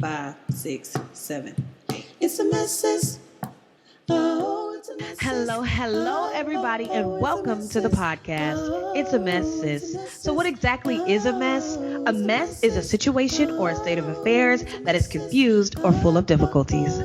5, 6, 7, 8. It's a mess, sis. Oh, it's a mess. Hello, everybody, and welcome to the podcast. It's a mess, sis. So, what exactly is a mess? A mess is a situation or a state of affairs that is confused or full of difficulties.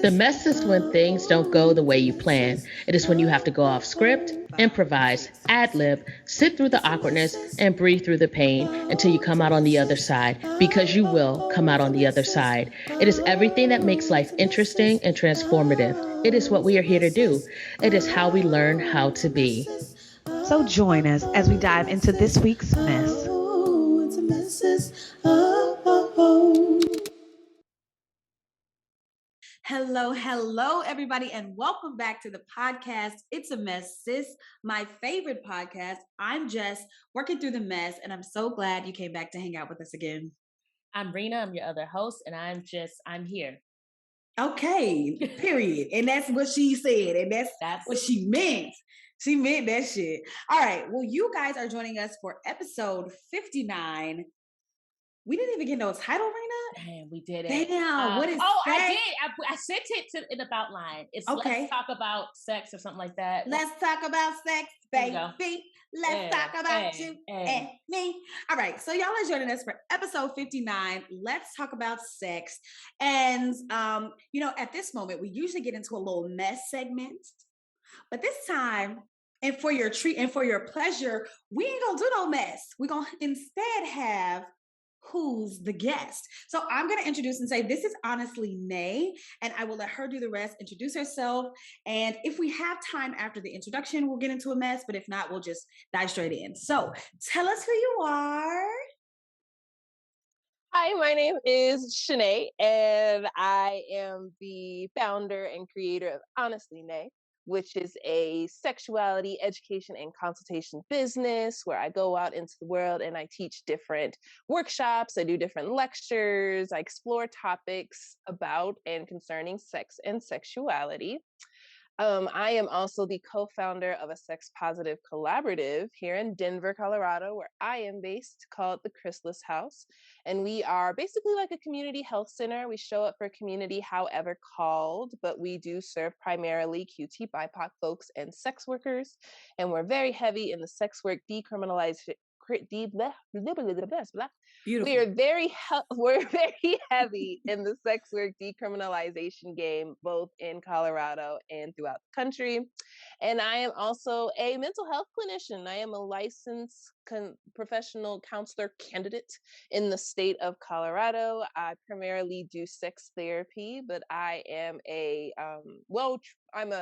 The mess is when things don't go the way you plan. It is when you have to go off script, improvise, ad-lib, sit through the awkwardness, and breathe through the pain until you come out on the other side, because you will come out on the other side. It is everything that makes life interesting and transformative. It is what we are here to do. It is how we learn how to be. So, join us as we dive into this week's mess. Oh, it's a mess, sis. Oh. Hello, everybody, and welcome back to the podcast. It's a mess, sis, my favorite podcast. I'm Jess, working through the mess, and I'm so glad you came back to hang out with us again. I'm Rena, I'm your other host, and I'm here. Okay, period. And that's what she said, and that's what she meant. She meant that shit. All right, well, you guys are joining us for episode 59. We didn't even get no title, Rena. Damn, we did it. Damn, what is Oh, sex? I did. I sent it in about line. It's Okay. Let's talk about sex or something like that. Let's talk about sex, baby. Let's talk about you and me. All right, so y'all are joining us for episode 59. Let's talk about sex. And at this moment, we usually get into a little mess segment. But this time, and for your treat and for your pleasure, we ain't gonna do no mess. We're gonna instead have who's the guest. So I'm going to introduce and say, this is HonestlyNae, and I will let her do the rest, introduce herself. And if we have time after the introduction, we'll get into a mess, but if not, we'll just dive straight in. So tell us who you are. Hi, my name is Shanae, and I am the founder and creator of HonestlyNae, which is a sexuality education and consultation business where I go out into the world and I teach different workshops, I do different lectures, I explore topics about and concerning sex and sexuality. I am also the co-founder of a sex-positive collaborative here in Denver, Colorado, where I am based, called the Chrysalis House. And we are basically like a community health center. We show up for community however called, but we do serve primarily QT, BIPOC folks and sex workers. And we're very heavy in the sex work decriminalization. Beautiful. We're very heavy in the sex work decriminalization game, both in Colorado and throughout the country. And I am also a mental health clinician. I am a licensed professional counselor candidate in the state of Colorado. I primarily do sex therapy, but I am what am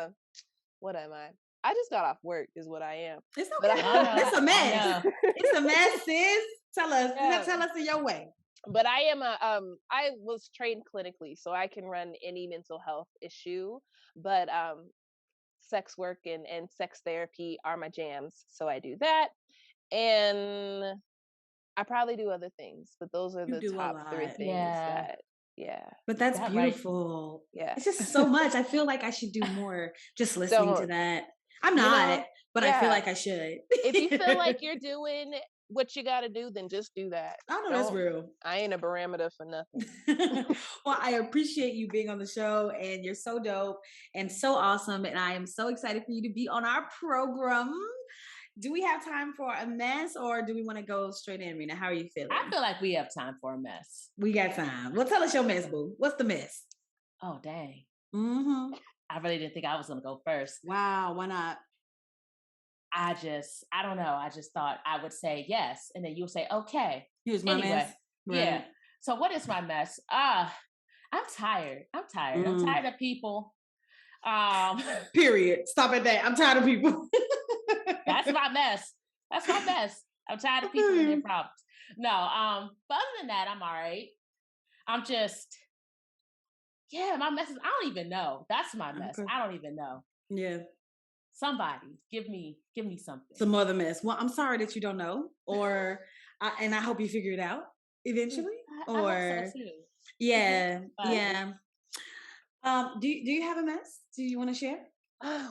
I? I just got off work is what I am. It's okay. It's a mess. It's a mess, sis. Tell us in your way. But I am I was trained clinically, so I can run any mental health issue, but sex work and sex therapy are my jams. So I do that. And I probably do other things, but those are the top 3 things But that's beautiful. Right? Yeah. It's just so much. I feel like I should do more just listening to that. I'm not, but I feel like I should. If you feel like you're doing what you got to do, then just do that. I know that's real. I ain't a barometer for nothing. Well, I appreciate you being on the show, and you're so dope and so awesome. And I am so excited for you to be on our program. Do we have time for a mess, or do we want to go straight in, Rena? How are you feeling? I feel like we have time for a mess. We got time. Well, tell us your mess, boo. What's the mess? Oh, dang. Mm-hmm. I really didn't think I was going to go first. Wow, why not? I don't know. I just thought I would say yes. And then you'll say, okay. Here's my mess. Right. Yeah. So what is my mess? I'm tired. I'm tired of people. Period. Stop at that. I'm tired of people. That's my mess. I'm tired of people and their problems. No, but other than that, I'm all right. I'm just, my mess is, I don't even know. That's my mess. Okay. I don't even know. Yeah. Somebody give me something. Some other mess. Well, I'm sorry that you don't know, and I hope you figure it out eventually. I hope so too. Yeah. Do you have a mess? Do you want to share?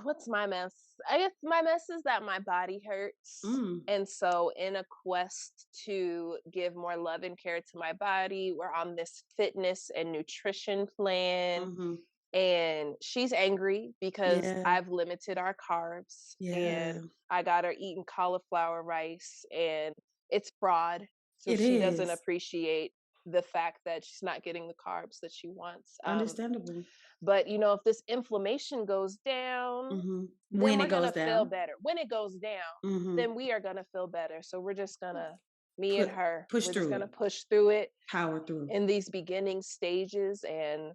What's my mess? I guess my mess is that my body hurts. And so in a quest to give more love and care to my body, we're on this fitness and nutrition plan. And she's angry because I've limited our carbs and I got her eating cauliflower rice and it's fraud. So she doesn't appreciate the fact that she's not getting the carbs that she wants. Understandable. But if this inflammation goes down, then we're gonna feel better. When it goes down, then we are gonna feel better. So we're just gonna, me and her, we're just gonna push through it, power through in these beginning stages, and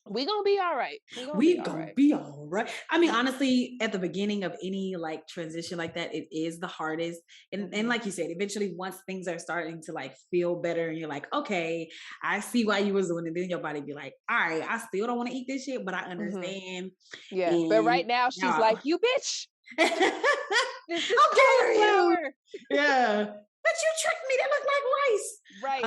we gonna be all right. We gonna be all right. I mean, honestly, at the beginning of any like transition like that, it is the hardest. And like you said, eventually once things are starting to like feel better and you're like, okay, I see why you was doing it, then your body be like, all right, I still don't want to eat this shit, but I understand. Yeah. But right now she's like, you bitch. This is cauliflower. Yeah. But you tricked me. That looked like rice. Right.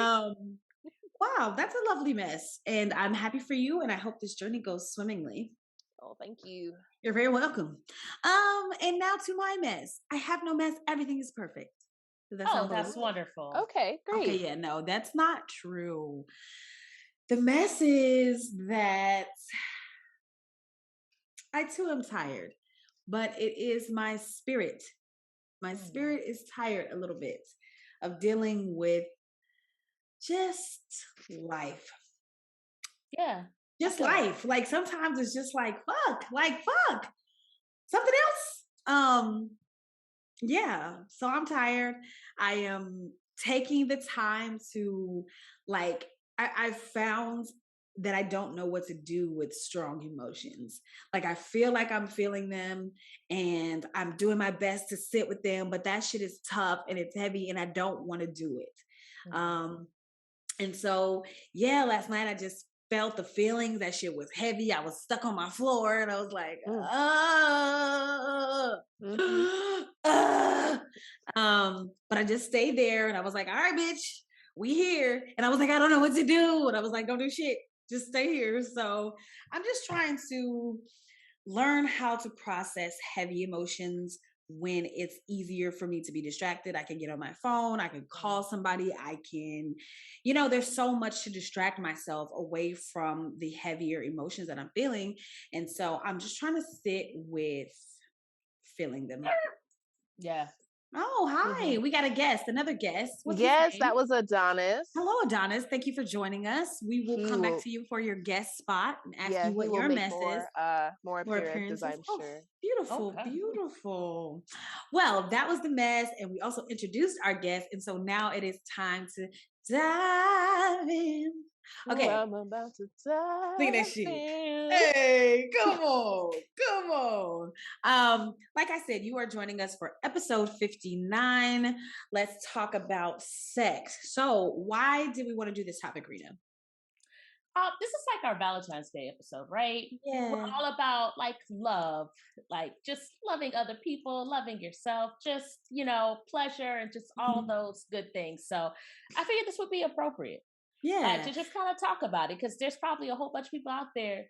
Wow, that's a lovely mess. And I'm happy for you. And I hope this journey goes swimmingly. Oh, thank you. You're very welcome. And now to my mess. I have no mess. Everything is perfect. That's wonderful. Okay, great. Okay, yeah, no, that's not true. The mess is that I too am tired, but it is my spirit. My spirit is tired a little bit of dealing with just life. Yeah. Just life. Like sometimes it's just like fuck. Something else. Yeah. So I'm tired. I am taking the time to like I found that I don't know what to do with strong emotions. Like I feel like I'm feeling them and I'm doing my best to sit with them, but that shit is tough and it's heavy and I don't want to do it. And so, yeah, last night I just felt the feelings. That shit was heavy. I was stuck on my floor and I was like, but I just stayed there and I was like, all right, bitch, we here. And I was like, I don't know what to do. And I was like, don't do shit. Just stay here. So I'm just trying to learn how to process heavy emotions when it's easier for me to be distracted. I can get on my phone, I can call somebody, I can, there's so much to distract myself away from the heavier emotions that I'm feeling. And so I'm just trying to sit with feeling them. Yeah. Oh, hi. We got a guest, another guest. Yes, that was Adonis. Hello, Adonis. Thank you for joining us. We will come back to you for your guest spot and ask you what your mess is. More appearances, I'm sure. Beautiful, beautiful. Well, that was the mess. And we also introduced our guest. And so now it is time to dive in. Okay. I'm about to dive. Look at that shit. Hey, come on. Like I said, you are joining us for episode 59. Let's talk about sex. So why did we want to do this topic, Rita? This is like our Valentine's Day episode, right? Yeah. We're all about like love, like just loving other people, loving yourself, just, pleasure and just all those good things. So I figured this would be appropriate. Yeah. To just kind of talk about it because there's probably a whole bunch of people out there,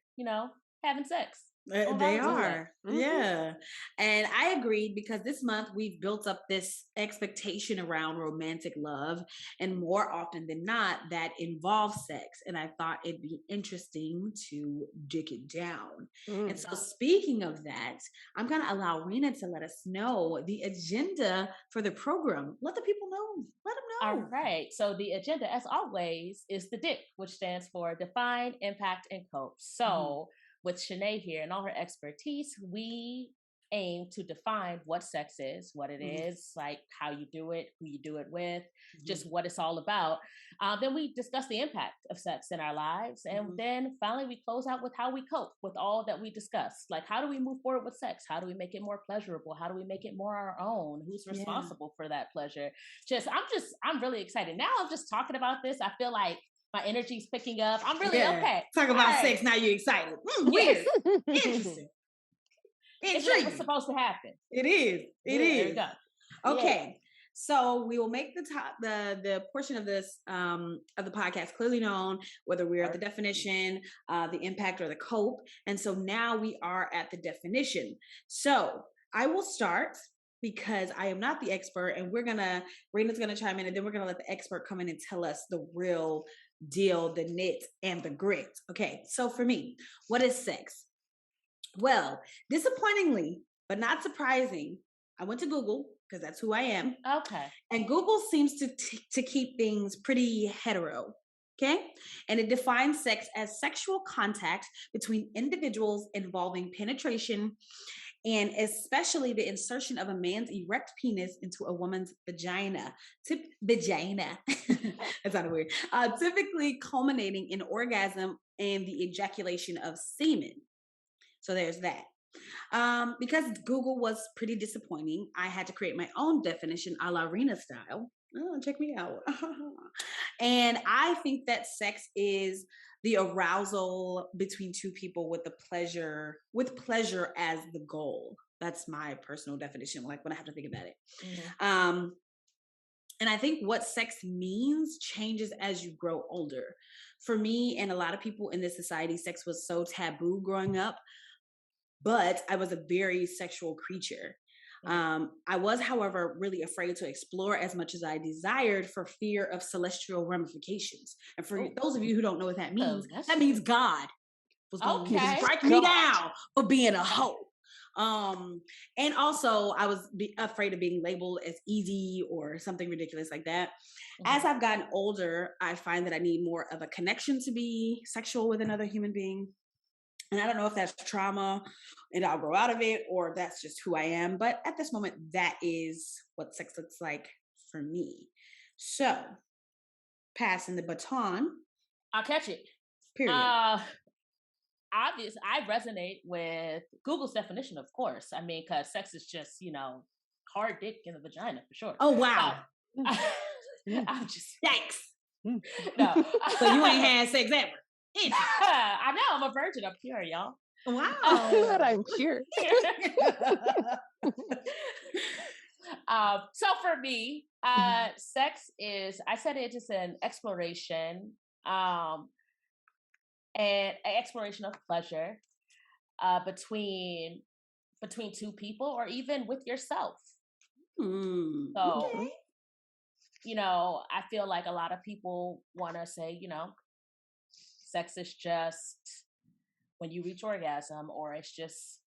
having sex. They are. Yeah. And I agreed because this month we've built up this expectation around romantic love and more often than not that involves sex. And I thought it'd be interesting to dig it down. And so speaking of that, I'm going to allow Rena to let us know the agenda for the program. Let the people know. Let them know. All right. So the agenda, as always, is the DIC, which stands for Define, Impact, and Cope. So with Shanae here and all her expertise, we aim to define what sex is, what it is, like how you do it, who you do it with, just what it's all about. Then we discuss the impact of sex in our lives. And then finally, we close out with how we cope with all that we discuss. Like, how do we move forward with sex? How do we make it more pleasurable? How do we make it more our own? Who's responsible for that pleasure? I'm really excited. Now I'm just talking about this. I feel like my energy's picking up. I'm really okay. Talk about sex. Now you're excited. Weird. Interesting. It's what's supposed to happen. It is. There you go. Okay. So we will make the portion of this of the podcast clearly known, whether we're at the definition, the impact, or the cope. And so now we are at the definition. So I will start because I am not the expert, and Rena's gonna chime in, and then we're gonna let the expert come in and tell us the real deal, the nit and the grit. Okay, so for me, what is sex? Well, disappointingly, but not surprising, I went to Google because that's who I am. Okay. And Google seems to keep things pretty hetero. Okay. And it defines sex as sexual contact between individuals involving penetration and especially the insertion of a man's erect penis into a woman's vagina. Vagina. That sounded weird. Typically culminating in orgasm and the ejaculation of semen. So there's that. Because Google was pretty disappointing, I had to create my own definition a la Rena style. Oh, check me out. And I think that sex is the arousal between two people with pleasure as the goal. That's my personal definition, like when I have to think about it. Mm-hmm. And I think what sex means changes as you grow older. For me and a lot of people in this society, sex was so taboo growing up. But I was a very sexual creature. I was, however, really afraid to explore as much as I desired for fear of celestial ramifications. And for those of you who don't know what that means God was going to strike me down for being a hoe. And also I was afraid of being labeled as easy or something ridiculous like that. Mm-hmm. As I've gotten older, I find that I need more of a connection to be sexual with another human being. And I don't know if that's trauma and I'll grow out of it or that's just who I am. But at this moment, that is what sex looks like for me. So, passing the baton. I'll catch it. Period. Obviously, I resonate with Google's definition, of course. I mean, because sex is just, hard dick in the vagina for sure. Oh, wow. I'm just... Thanks. No. So you ain't had sex ever? I know, I'm a virgin. I'm pure, y'all. Wow. I'm pure. So for me, sex is, I said it is an exploration, and an exploration of pleasure between two people or even with yourself. So, okay. I feel like a lot of people want to say, sex is just when you reach orgasm, or it's just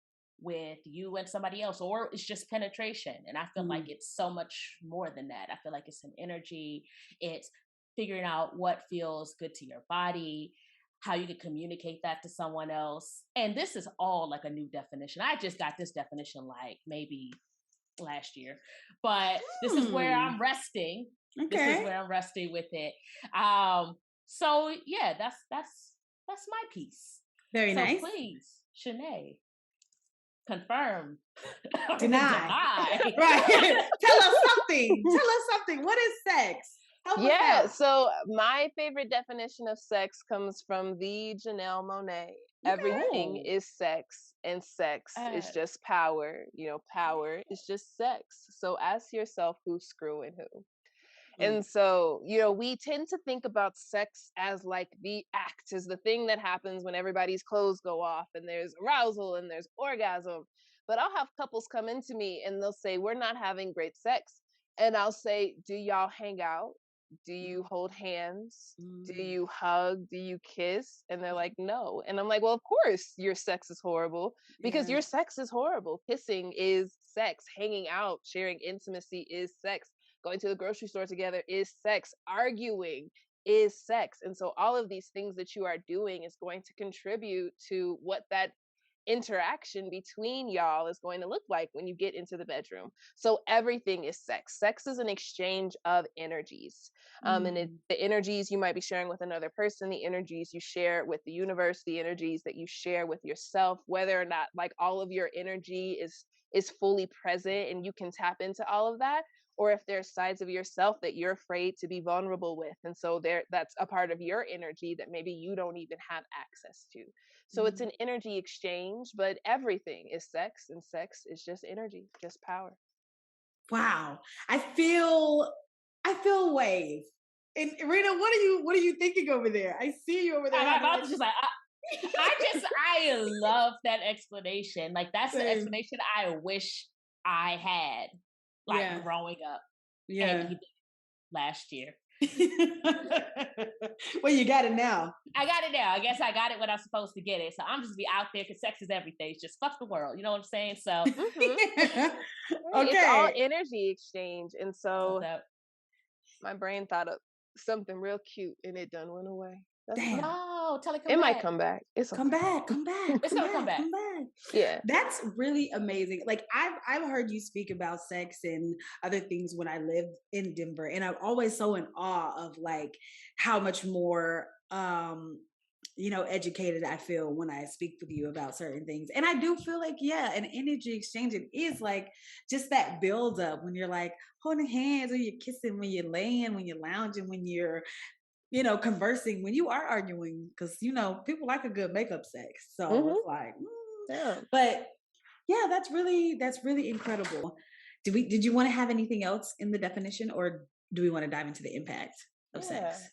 with you and somebody else, or it's just penetration. And I feel like it's so much more than that. I feel like it's an energy. It's figuring out what feels good to your body, how you can communicate that to someone else. And this is all like a new definition. I just got this definition like maybe last year, but this is where I'm resting. Okay. This is where I'm resting with it. So yeah, that's my piece. Very nice. Please, Shanae, confirm. Deny. Right. Tell us something. What is sex? So my favorite definition of sex comes from the Janelle Monáe. Everything is sex, and sex is just power. Power is just sex. So ask yourself who's screwing who. And so, we tend to think about sex as like the act, is the thing that happens when everybody's clothes go off and there's arousal and there's orgasm. But I'll have couples come into me and they'll say, we're not having great sex. And I'll say, do y'all hang out? Do you hold hands? Do you hug? Do you kiss? And they're like, no. And I'm like, well, of course your sex is horrible, because your sex is horrible. Kissing is sex. Hanging out, sharing intimacy is sex. Going to the grocery store together is sex. Arguing is sex. And so all of these things that you are doing is going to contribute to what that interaction between y'all is going to look like when you get into the bedroom. So everything is sex. Sex is an exchange of energies. And the energies you might be sharing with another person, the energies you share with the universe, the energies that you share with yourself, whether or not like all of your energy is fully present and you can tap into all of that, or if there's sides of yourself that you're afraid to be vulnerable with. And so that's a part of your energy that maybe you don't even have access to. So it's an energy exchange, but everything is sex, and sex is just energy, just power. Wow. I feel wave. And Rita, what are you thinking over there? I see you over there. My mouth is just like, I love that explanation. Like that's the explanation I wish I had, like growing up. Yeah. And he did last year. Well, you got it now. I got it now. I guess I got it when I'm supposed to get it. So I'm just be out there because sex is everything. It's just fuck the world. You know what I'm saying? So Okay. It's all energy exchange. And so my brain thought of something real cute and it done went away. Damn. No, tell it it might come back. It's come back. It's gonna come back. Yeah, that's really amazing. Like I've heard you speak about sex and other things when I lived in Denver, and I'm always so in awe of like how much more educated I feel when I speak with you about certain things. And I do feel like an energy exchange. It is like just that build up when you're like holding hands, or you're kissing, when you're laying, when you're lounging, when you're conversing, when you are arguing, because people like a good makeup sex. So it's like, but that's really incredible. Did you want to have anything else in the definition, or do we want to dive into the impact of sex?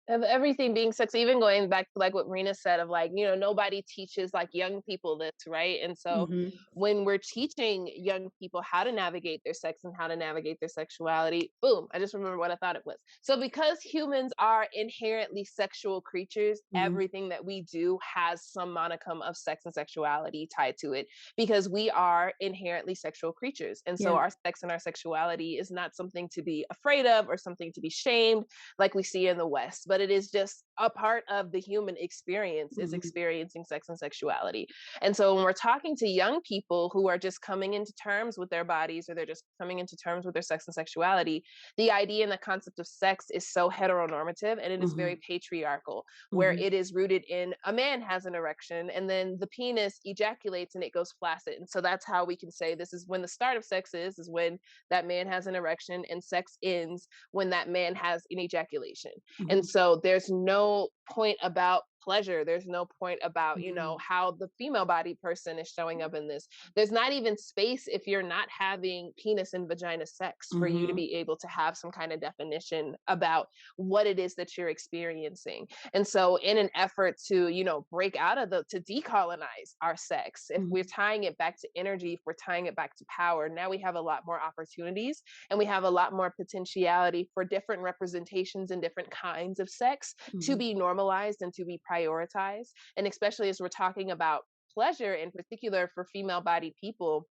Of everything being sex, even going back to like what Rena said of like, nobody teaches like young people this, right? And so when we're teaching young people how to navigate their sex and how to navigate their sexuality, boom, I just remember what I thought it was. So because humans are inherently sexual creatures, everything that we do has some modicum of sex and sexuality tied to it, because we are inherently sexual creatures. And so our sex and our sexuality is not something to be afraid of or something to be shamed like we see in the West, but it is just a part of the human experience is experiencing sex and sexuality. And so when we're talking to young people who are just coming into terms with their bodies, or they're just coming into terms with their sex and sexuality, the idea and the concept of sex is so heteronormative, and it is very patriarchal, where it is rooted in a man has an erection and then the penis ejaculates and it goes flaccid. And so that's how we can say this is when the start of sex is when that man has an erection, and sex ends when that man has an ejaculation. And so there's no point about pleasure. There's no point about, how the female body person is showing up in this. There's not even space, if you're not having penis and vagina sex, for you to be able to have some kind of definition about what it is that you're experiencing. And so in an effort to, break out of to decolonize our sex, if we're tying it back to energy, if we're tying it back to power, now we have a lot more opportunities, and we have a lot more potentiality for different representations and different kinds of sex to be normalized and to be prioritized. And especially as we're talking about pleasure in particular for female-bodied people,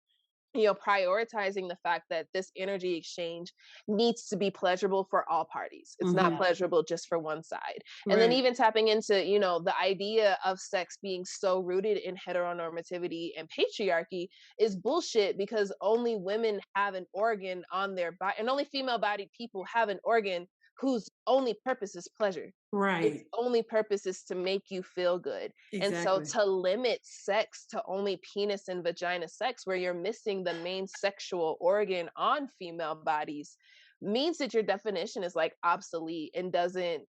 prioritizing the fact that this energy exchange needs to be pleasurable for all parties. It's not pleasurable just for one side. And then even tapping into, the idea of sex being so rooted in heteronormativity and patriarchy is bullshit, because only women have an organ on their body, and only female-bodied people have an organ whose only purpose is pleasure. Right. Its only purpose is to make you feel good. Exactly. And so to limit sex to only penis and vagina sex, where you're missing the main sexual organ on female bodies, means that your definition is like obsolete and doesn't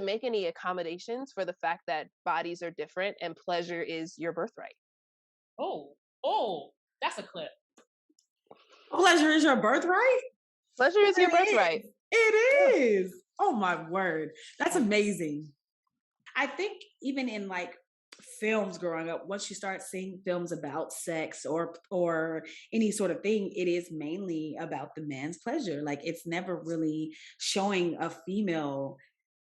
make any accommodations for the fact that bodies are different and pleasure is your birthright. Oh, that's a clip. Pleasure is your birthright? Pleasure is your birthright. It is. Oh my word. That's amazing. I think even in like films growing up, once you start seeing films about sex or any sort of thing, it is mainly about the man's pleasure. Like it's never really showing a female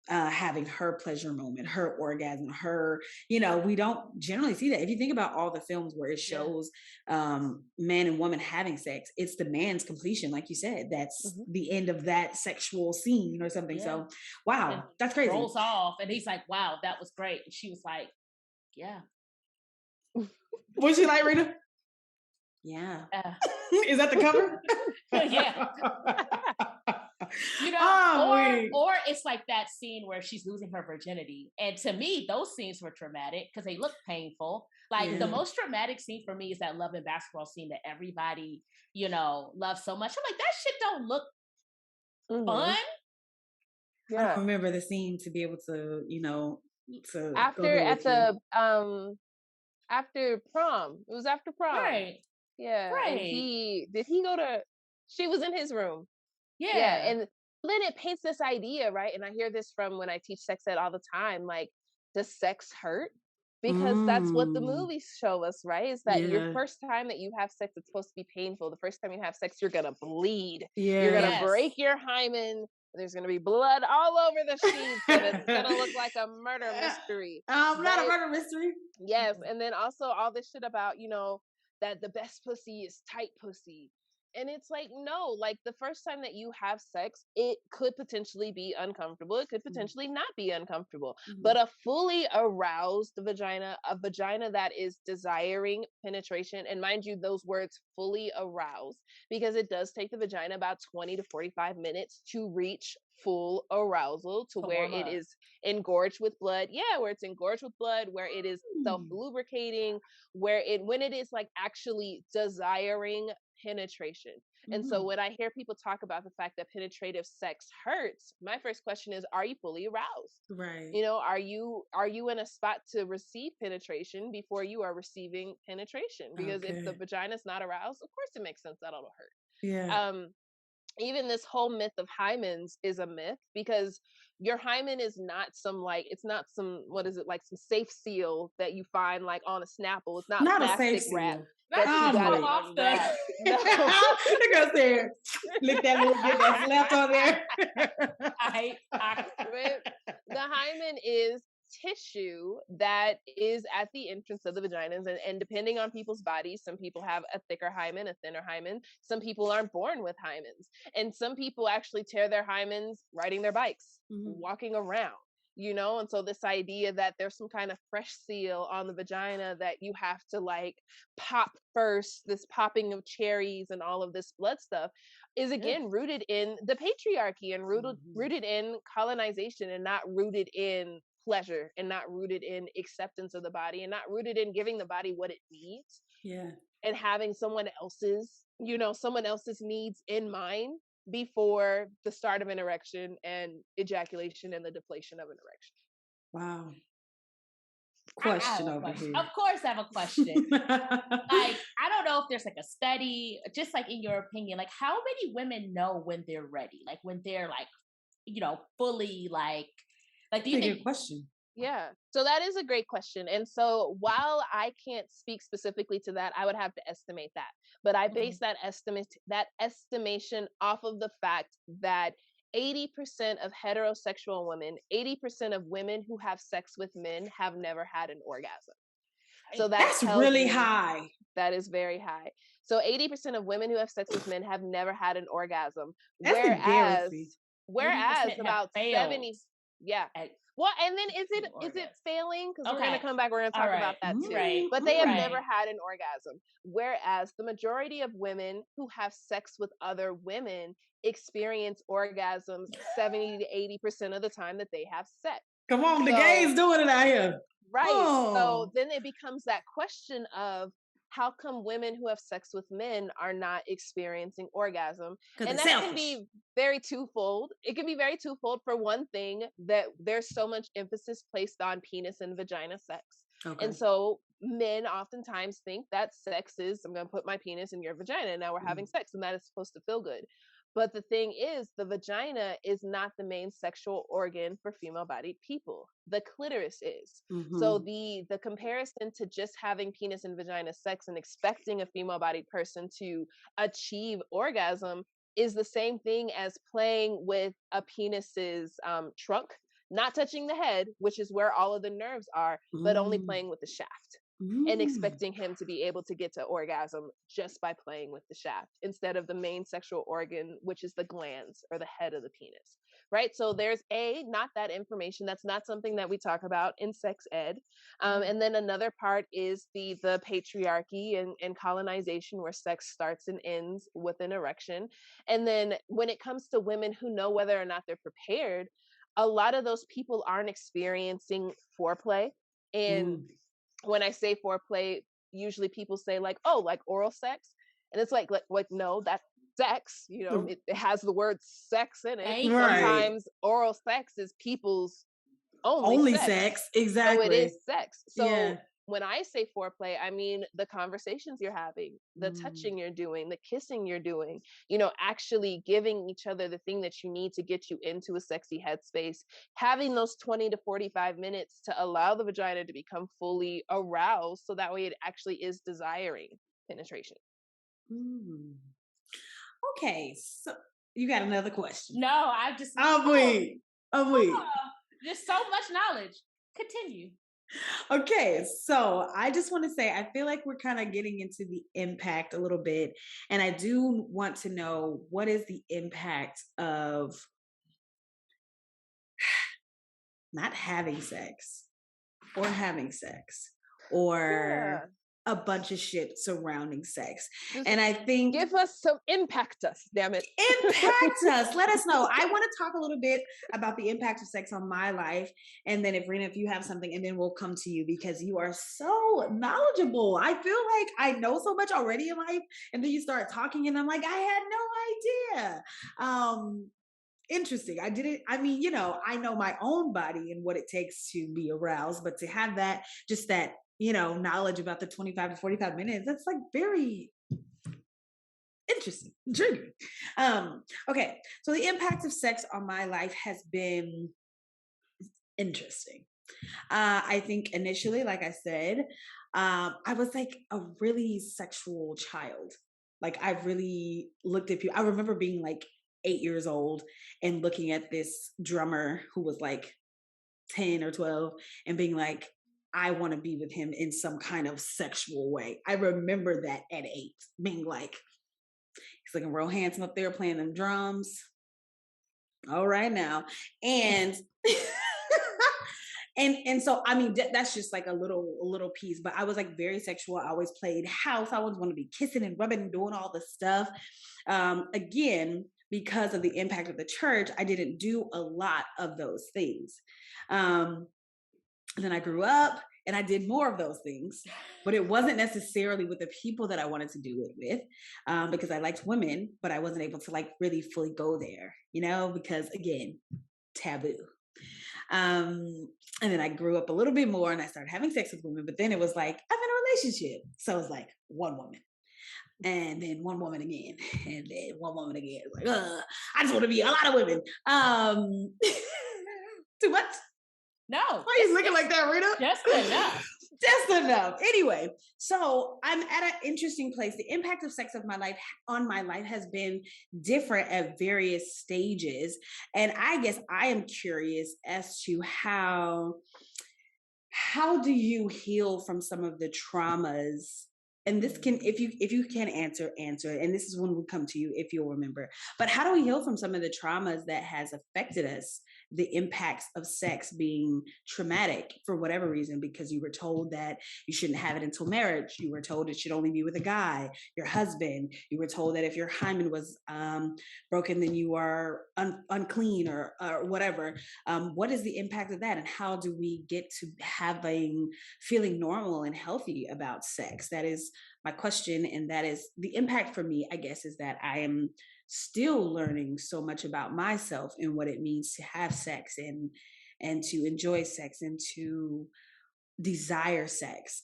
having her pleasure moment, her orgasm, her, we don't generally see that. If you think about all the films where it shows man and woman having sex, it's the man's completion. Like you said, that's the end of that sexual scene or something. So, wow, and that's crazy. Rolls off and he's like, wow, that was great. And she was like, yeah. Was she like, Rita? Yeah. Is that the cover? Yeah. Or it's like that scene where she's losing her virginity. And to me, those scenes were traumatic because they look painful. Like the most traumatic scene for me is that Love and Basketball scene that everybody, loves so much. I'm like, that shit don't look fun. Yeah. I don't remember the scene to be able to, to after prom. It was after prom. Right. Yeah. Right. And did he go to She was in his room. Yeah. And then it paints this idea, right? And I hear this from when I teach sex ed all the time, like, does sex hurt? Because that's what the movies show us, right? Is that your first time that you have sex, it's supposed to be painful. The first time you have sex, you're gonna bleed. You're gonna break your hymen. There's gonna be blood all over the sheets, and it's gonna look like a murder mystery. Not a murder mystery. Yes, and then also all this shit about, that the best pussy is tight pussy. And it's like, no, like the first time that you have sex, it could potentially be uncomfortable. It could potentially not be uncomfortable. But a fully aroused vagina, a vagina that is desiring penetration, and mind you, those words fully aroused, because it does take the vagina about 20 to 45 minutes to reach full arousal, to where it is engorged with blood. Yeah, where it's engorged with blood, where it is self-lubricating, when it is like actually desiring penetration. And so when I hear people talk about the fact that penetrative sex hurts, my first question is, are you fully aroused? Right. Are you in a spot to receive penetration before you are receiving penetration? Because if the vagina is not aroused, of course it makes sense that it'll hurt. Yeah. Even this whole myth of hymens is a myth, because your hymen is not it's not some, what is it, like some safe seal that you find like on a Snapple. It's not plastic wrap. That's off the. No. The girl said, "Lick that little bit that's left on there." The hymen is tissue that is at the entrance of the vaginas, and depending on people's bodies, some people have a thicker hymen, a thinner hymen. Some people aren't born with hymens, and some people actually tear their hymens riding their bikes, walking around. And so this idea that there's some kind of fresh seal on the vagina that you have to like pop first, this popping of cherries and all of this blood stuff, is again rooted in the patriarchy and rooted in colonization, and not rooted in pleasure, and not rooted in acceptance of the body, and not rooted in giving the body what it needs. Yeah. And having someone else's needs in mind before the start of an erection and ejaculation and the deflation of an erection. Wow. Question over here. Of course I have a question. Like, I don't know if there's like a study, just like in your opinion, like how many women know when they're ready? Like when they're like, fully like do you think? Good question. Yeah. So that is a great question. And so while I can't speak specifically to that, I would have to estimate that. But I base that estimation off of the fact that 80% of heterosexual women, 80% of women who have sex with men have never had an orgasm. So that's really high. That is very high. So 80% of women who have sex with men have never had an orgasm. That's whereas about 70, well, and then is it failing? Because we're going to come back. We're going to talk about that too. Right. But they have never had an orgasm. Whereas the majority of women who have sex with other women experience orgasms 70 to 80% of the time that they have sex. Come on, the gays doing it out here. Right. So then it becomes that question of, how come women who have sex with men are not experiencing orgasm? And that can be very twofold. It can be very twofold. For one thing, that there's so much emphasis placed on penis and vagina sex. And so men oftentimes think that sex is, I'm going to put my penis in your vagina and now we're having sex, and that is supposed to feel good. But the thing is, the vagina is not the main sexual organ for female-bodied people. The clitoris is. So the comparison to just having penis and vagina sex and expecting a female-bodied person to achieve orgasm is the same thing as playing with a penis's trunk, not touching the head, which is where all of the nerves are, but only playing with the shaft. And expecting him to be able to get to orgasm just by playing with the shaft instead of the main sexual organ, which is the glans or the head of the penis, right? So there's not that information. That's not something that we talk about in sex ed. And then another part is the patriarchy and colonization, where sex starts and ends with an erection. And then when it comes to women who know whether or not they're prepared, a lot of those people aren't experiencing foreplay. And when I say foreplay, usually people say like, oh, like oral sex. And it's like no, that's sex, it has the word sex in it. Right. Sometimes oral sex is people's only sex. Exactly. So it is sex. So when I say foreplay, I mean the conversations you're having, the touching you're doing, the kissing you're doing, actually giving each other the thing that you need to get you into a sexy headspace, having those 20 to 45 minutes to allow the vagina to become fully aroused so that way it actually is desiring penetration. Okay, so you got another question? No, I just. I'm weak. There's so much knowledge. Continue. Okay, so I just want to say, I feel like we're kind of getting into the impact a little bit. And I do want to know, what is the impact of not having sex or having sex or a bunch of shit surrounding sex? And I think, give us some, impact us, damn it. Impact us. Let us know. I want to talk a little bit about the impact of sex on my life. And then if Rena, if you have something, and then we'll come to you because you are so knowledgeable. I feel like I know so much already in life. And then you start talking and I'm like, I had no idea. Interesting. I know my own body and what it takes to be aroused, but to have that, just that, knowledge about the 25 to 45 minutes, that's like very interesting, intriguing. Okay. So the impact of sex on my life has been interesting. I think initially, like I said, I was like a really sexual child. Like I really looked at people. I remember being like 8 years old and looking at this drummer who was like 10 or 12 and being like, I want to be with him in some kind of sexual way. I remember that at 8, being like, he's looking real handsome up there playing them drums. All right now. And and so, I mean, that's just like a little piece, but I was like very sexual. I always played house. I always want to be kissing and rubbing and doing all the stuff. Again, because of the impact of the church, I didn't do a lot of those things. Then I grew up and I did more of those things, but it wasn't necessarily with the people that I wanted to do it with, because I liked women, but I wasn't able to like really fully go there, because again, taboo. And then I grew up a little bit more and I started having sex with women, but then it was like, I'm in a relationship. So it was like one woman. And then one woman again, and then one woman again. Like, I just want to be a lot of women. Too much? No. Why are you looking like that, Rita? Just enough. Just enough. Anyway, so I'm at an interesting place. The impact of sex on my life has been different at various stages. And I guess I am curious as to how do you heal from some of the traumas? And this can, if you can answer, and this is when we come to you, if you'll remember. But how do we heal from some of the traumas that has affected us? The impacts of sex being traumatic for whatever reason, because you were told that you shouldn't have it until marriage. You were told it should only be with a guy, your husband. You were told that if your hymen was broken, then you are unclean or whatever. What is the impact of that? And how do we get to feeling normal and healthy about sex? That is my question. And that is the impact for me, I guess, is that I am still learning so much about myself and what it means to have sex and to enjoy sex and to desire sex.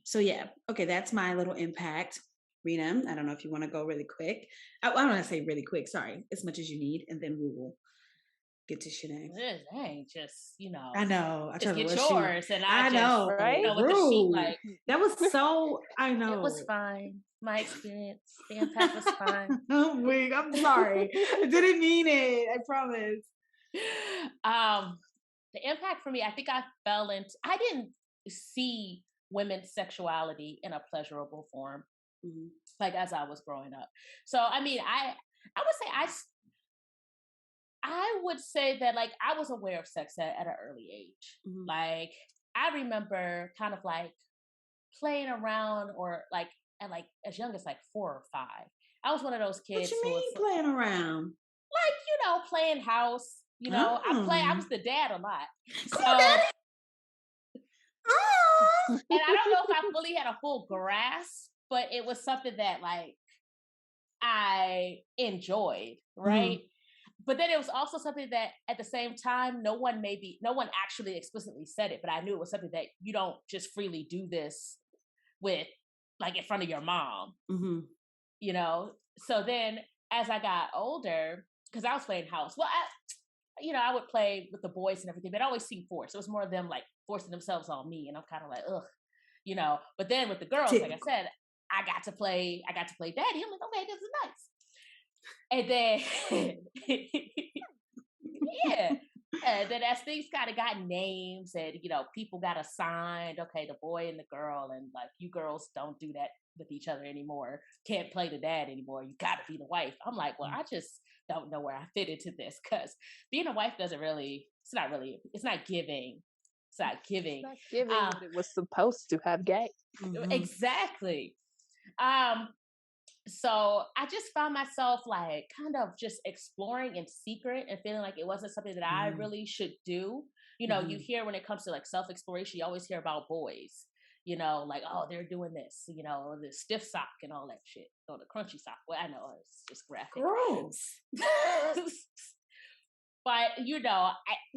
So yeah, okay, that's my little impact. Rena, I don't know if you want to go really quick. I don't want to say really quick, sorry, as much as you need, and then we will get to Shanae. It ain't just, I know. I just get yours, and I know, just, right? With the sheet, like that was so. I know it was fine. My experience, the impact was fine. I'm weak. I'm sorry. I didn't mean it. I promise. The impact for me, I think I didn't see women's sexuality in a pleasurable form, like as I was growing up. So I mean, I would say that like I was aware of sex at an early age. Like I remember kind of like playing around or like at like as young as like 4 or 5. I was one of those kids. What you mean playing around? Like, playing house. I was the dad a lot. Come on, Daddy. And I don't know if I fully had a full grasp, but it was something that like I enjoyed, right? but then it was also something that at the same time, no one actually explicitly said it, but I knew it was something that you don't just freely do this with, like, in front of your mom, you know? So then as I got older, because I was playing house, well, I would play with the boys and everything, but it always seemed forced. It was more of them like forcing themselves on me, and I'm kind of like, ugh, but then with the girls, like I said, I got to play daddy. I'm like, okay, this is nice. And then, yeah. And then as things kind of got names and, people got assigned, okay, the boy and the girl, and like, you girls don't do that with each other anymore. Can't play the dad anymore. You got to be the wife. I'm like, well, I just don't know where I fit into this, because being a wife it's not giving. It's not giving. It's not giving what it was supposed to have gay. Exactly. So I just found myself like kind of just exploring in secret and feeling like it wasn't something that I really should do. You hear when it comes to like self-exploration, you always hear about boys, like, oh, they're doing this, the stiff sock and all that shit, or the crunchy sock. Well, I know it's just graphic. Gross. But, you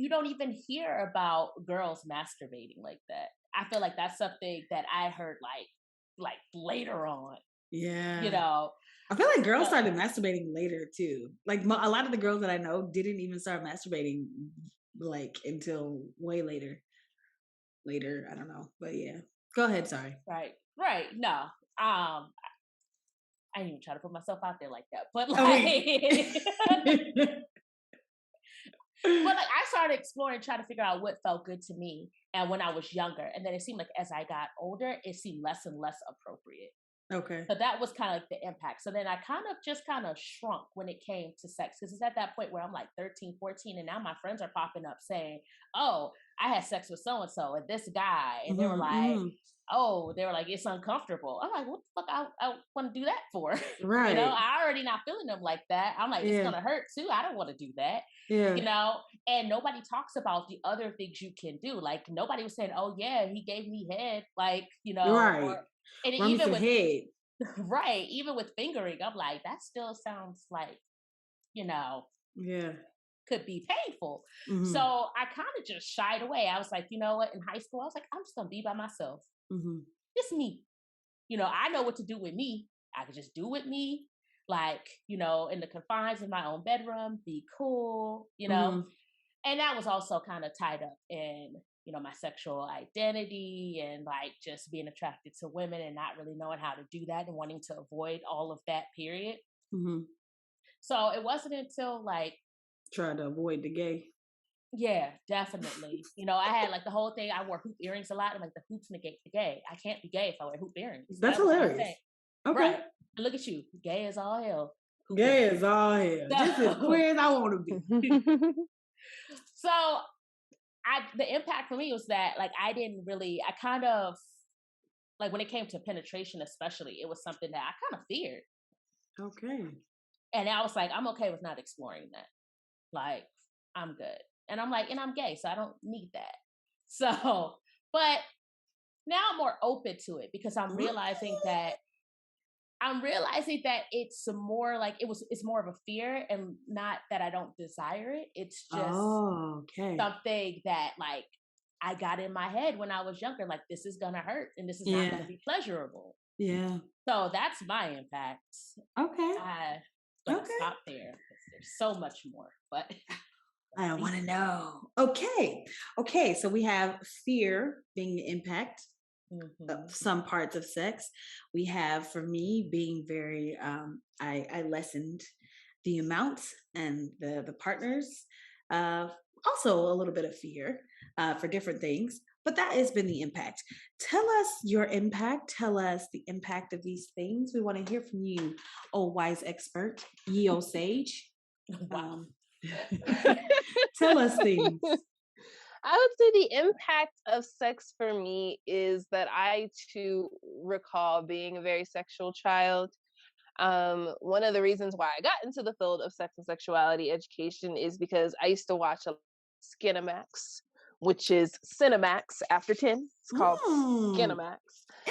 don't even hear about girls masturbating like that. I feel like that's something that I heard like later on. Yeah. I feel like girls started masturbating later too. Like a lot of the girls that I know didn't even start masturbating like until way later. I don't know, but yeah. Go ahead. Sorry. Right. No. I didn't even try to put myself out there like that, but like, but like I started exploring, trying to figure out what felt good to me, and when I was younger, and then it seemed like as I got older, it seemed less and less appropriate. Okay. So that was kind of like the impact. So then I kind of shrunk when it came to sex, because it's at that point where I'm like 13, 14, and now my friends are popping up saying, oh, I had sex with so-and-so and this guy. And they were like, it's uncomfortable. I'm like, what the fuck I want to do that for? Right. I already not feeling them like that. I'm like, it's going to hurt too. I don't want to do that. Yeah. And nobody talks about the other things you can do. Like nobody was saying, oh yeah, he gave me head. Like, right. And even with head. Right, even with fingering, I'm like, that still sounds like, could be painful. So I kind of just shied away. I was like, you know what? In high school, I was like, I'm just gonna be by myself. Just me. I know what to do with me. I could just do with me, like, in the confines of my own bedroom, be cool, And that was also kind of tied up in my sexual identity and like just being attracted to women and not really knowing how to do that and wanting to avoid all of that period. So it wasn't until like trying to avoid the gay. Yeah, definitely. I had like the whole thing. I wore hoop earrings a lot. I'm like, the hoops negate the gay. I can't be gay if I wear hoop earrings. That's hilarious. Okay. Right. Look at you. Gay as all hell. Hoop gay earrings. As all hell. Just as queer as I want to be. So the impact for me was that like I kind of like when it came to penetration especially, it was something that I kind of feared. Okay. And I was like, I'm okay with not exploring that. Like, I'm good. And I'm like, and I'm gay, so I don't need that. So, but now I'm more open to it because I'm realizing that it's more like it's more of a fear and not that I don't desire it. It's just something that like I got in my head when I was younger, like this is gonna hurt and this is not gonna be pleasurable. Yeah. So that's my impact. Okay. Stop there. There's so much more, but I don't want to know. Okay. So we have fear being the impact of some parts of sex. We have, for me, being very, I lessened the amount and the partners. Also a little bit of fear for different things, but that has been the impact. Tell us your impact. Tell us the impact of these things. We want to hear from you, oh wise expert, ye old sage. Wow. Tell us things. I would say the impact of sex for me is that I too recall being a very sexual child. One of the reasons why I got into the field of sex and sexuality education is because I used to watch a Skinamax which is Cinemax after 10. It's called Skinemax.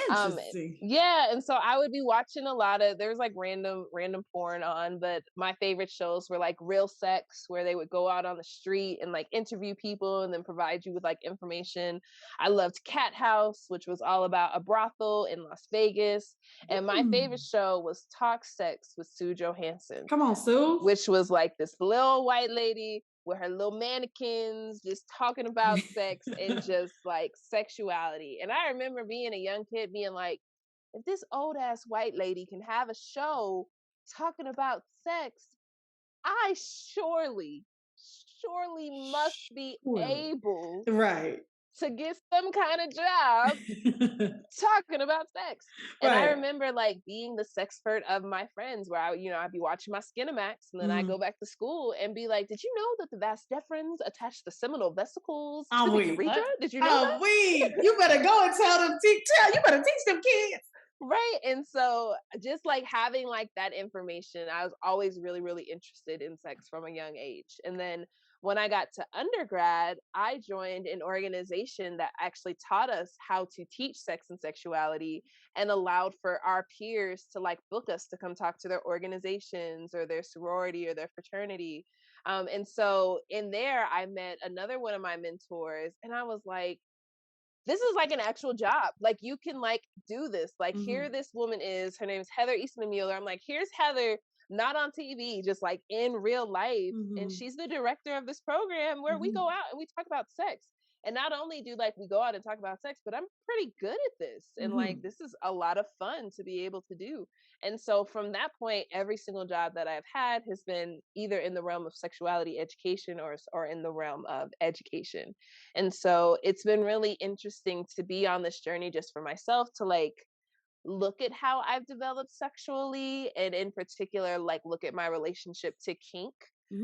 Interesting. Yeah, and so I would be watching a lot of, there's like random porn on, but my favorite shows were like Real Sex, where they would go out on the street and like interview people and then provide you with like information. I loved Cat House, which was all about a brothel in Las Vegas. And my favorite show was Talk Sex with Sue Johansson. Come on, Sue. Which was like this little white lady with her little mannequins just talking about sex and just like sexuality. And I remember being a young kid being like, if this old ass white lady can have a show talking about sex, I surely must be able to get some kind of job talking about sex. And I remember like being the sexpert of my friends, where I'd be watching my Skinemax, and then I go back to school and be like, did you know that the vas deferens attach the seminal vesicles to the urethra? Did you know that? You better go and tell them, you better teach them kids. Right. And so just like having like that information, I was always really, really interested in sex from a young age. And then when I got to undergrad, I joined an organization that actually taught us how to teach sex and sexuality, and allowed for our peers to like book us to come talk to their organizations or their sorority or their fraternity. And so in there, I met another one of my mentors, and I was like, this is like an actual job. Like, you can like do this. Like, here this woman is, her name is Heather Eastman Mueller. I'm like, here's Heather, not on TV, just like in real life. And she's the director of this program where we go out and we talk about sex. And not only do like we go out and talk about sex, but I'm pretty good at this. And like, this is a lot of fun to be able to do. And so from that point, every single job that I've had has been either in the realm of sexuality education or in the realm of education. And so it's been really interesting to be on this journey just for myself, to like look at how I've developed sexually, and in particular, like look at my relationship to kink,